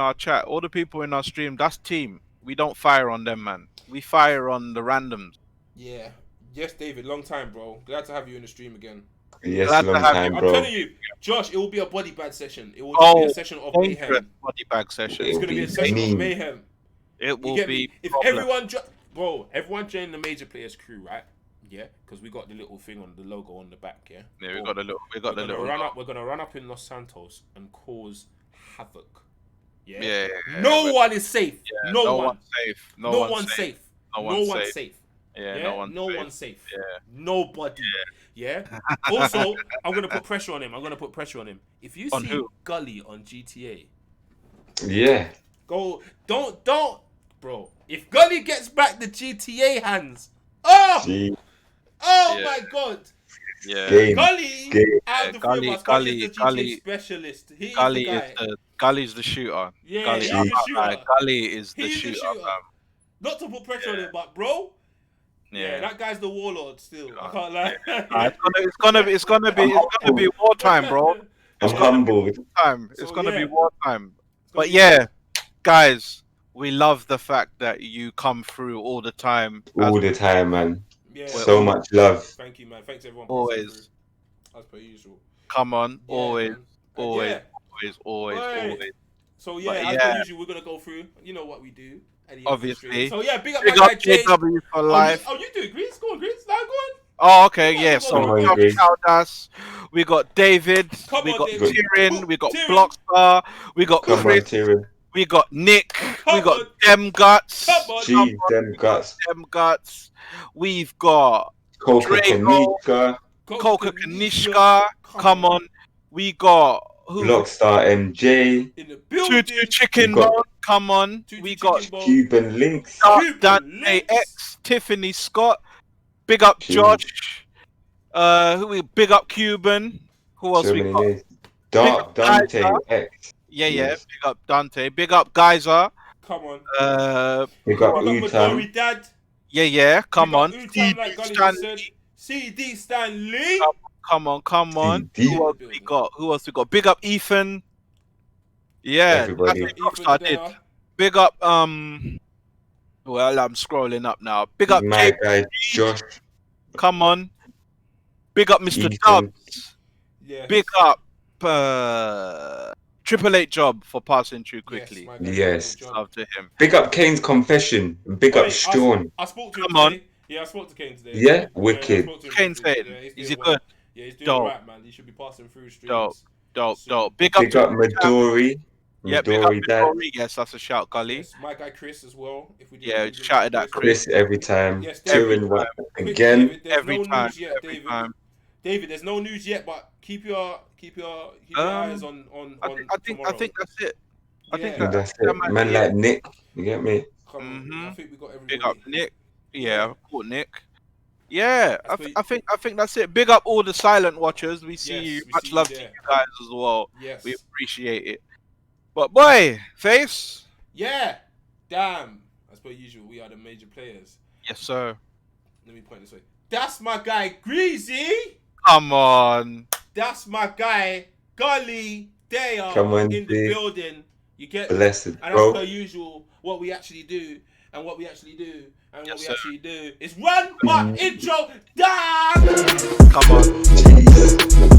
our chat, all the people in our stream, that's team. We don't fire on them, man. We fire on the randoms. Yeah. Yes, David. Long time, bro. Glad to have you in the stream again. Yes, Glad to long have time, I'm bro. telling you, Josh, it will be a body bag session. It will just be a session of mayhem. Body bag session. It's gonna be a session of mayhem. It You will get be. me? If problem. everyone join the major players crew, right? Yeah, because we got the little thing on the logo on the back. Yeah. Yeah, we got the little. We're gonna run up in Los Santos and cause havoc. Yeah. Yeah. No one is safe. Yeah, no one. one's safe. No one's safe. No No one's one's safe. safe. Yeah, Yeah. no one's safe. safe. Yeah. Nobody. Yeah. Also, I'm gonna put pressure on him. If you On see who? Gully on GTA, Yeah. don't, bro. If Gully gets back the GTA hands, oh Gee, my Yeah. God, Yeah. game. Gully Game. out of the three of us, Gully is the GTA specialist. He is Gully the guy. Gully's the shooter. Yeah, Gully, he's I'm the shooter. Gully is the He's the shooter, shooter. fam. Not to put pressure on him, but bro, Yeah. that guy's the warlord still. I can't lie. It's gonna be wartime, bro. I'm humbled. It's gonna be wartime. It's gonna But be- yeah, guys, we love the fact that you come through all the time. All the time, man. yeah. So much love. Thank you, man. Thanks everyone. Always. As per usual. Come on, Yeah, always, man. always, Yeah. always. Right. So But as yeah. per usual, we're gonna go through. You know what we do. at the end of the Obviously. stream. So yeah, big up Big my guy up Jay. JW for life. Oh, you do it, Greens? Go on, Greens. Now go on. Oh, okay, yeah. Yeah, So come on, we got Grace. Chowdas, we got David, Come we on, got David. Tyrion, we got Tyrion. Blockstar, we got Come on, Chris, Tyrion. we got Nick, we Come got on. Dem Guts, Come on. Gee, them guts. Dem Guts. We've got Coca Draco. Kanika. Koka Kanishka. Come on. We got who? Blockstar MJ. In the building. Tutu Chicken We got- Bone. Come on. Tutu We got Chicken Bone. Cuban Links. Cuban Dante Links. X, Tiffany Scott. Big up Cuban. Josh. Big up Cuban. Who else So we many got? names. Dark Dante Geyser. X. Yeah. Yes. Big up Dante. Big up Geyser. Come on. We got Big up Utam. Midori Dad. Yeah. Come Big up on. Utam, like Gully just said. CD Stanley. Come on. CD. Who else we got? Big up Ethan. Yeah. Everybody. That's the stuff I did. Big up well, I'm scrolling up now. Big up My Jake. guy Josh. Come on. Big up Mr. Ethan. Dubs. Yeah. Big up Triple Eight Job for passing through quickly. my guy, Yes. good job. Love to him. Big up Kane's Confession. Big up Wait, Sean. I spoke to him Come on. today. Yeah, I spoke to Kane today. Yeah? I Wicked. spoke to him Kane today. said, Yeah, he's is doing he well. good? Yeah, he's doing Dope. alright, man. He should be passing through streams. Dope. soon. Big up Big up Midori. Yeah, big up Midori Dad. Midori. Yes, that's a shout, Gully. Yes, my guy Chris as well. If we do Yeah, do the- shouted at Chris every time. Yes, Every Tyrion what- Quick, again. David, there's Every no time. news yet, Every David. time. David, there's no news yet, but keep your eyes on I think tomorrow. that's it. I think Yeah. That's That it. might Man be like Nick. You get me? Come on, Mhm. I think we got everybody. Big up Nick. Yeah, cool Nick. Yeah, I That's think that's it. Big up all the silent watchers. We see Yes, you. we Much see love you to there. you guys as well. Yes. We appreciate it. But boy, Face. Yeah. Damn. As per usual, we are the major players. Yes, sir. Let me point this way. That's my guy Greasy. Come on. That's my guy Gully They are Come on, in the G. building. You get me? Blessed, And as bro. per usual, what we actually do and what we actually do and what Yes, we sir. actually do is run my intro down. Come on. Jeez.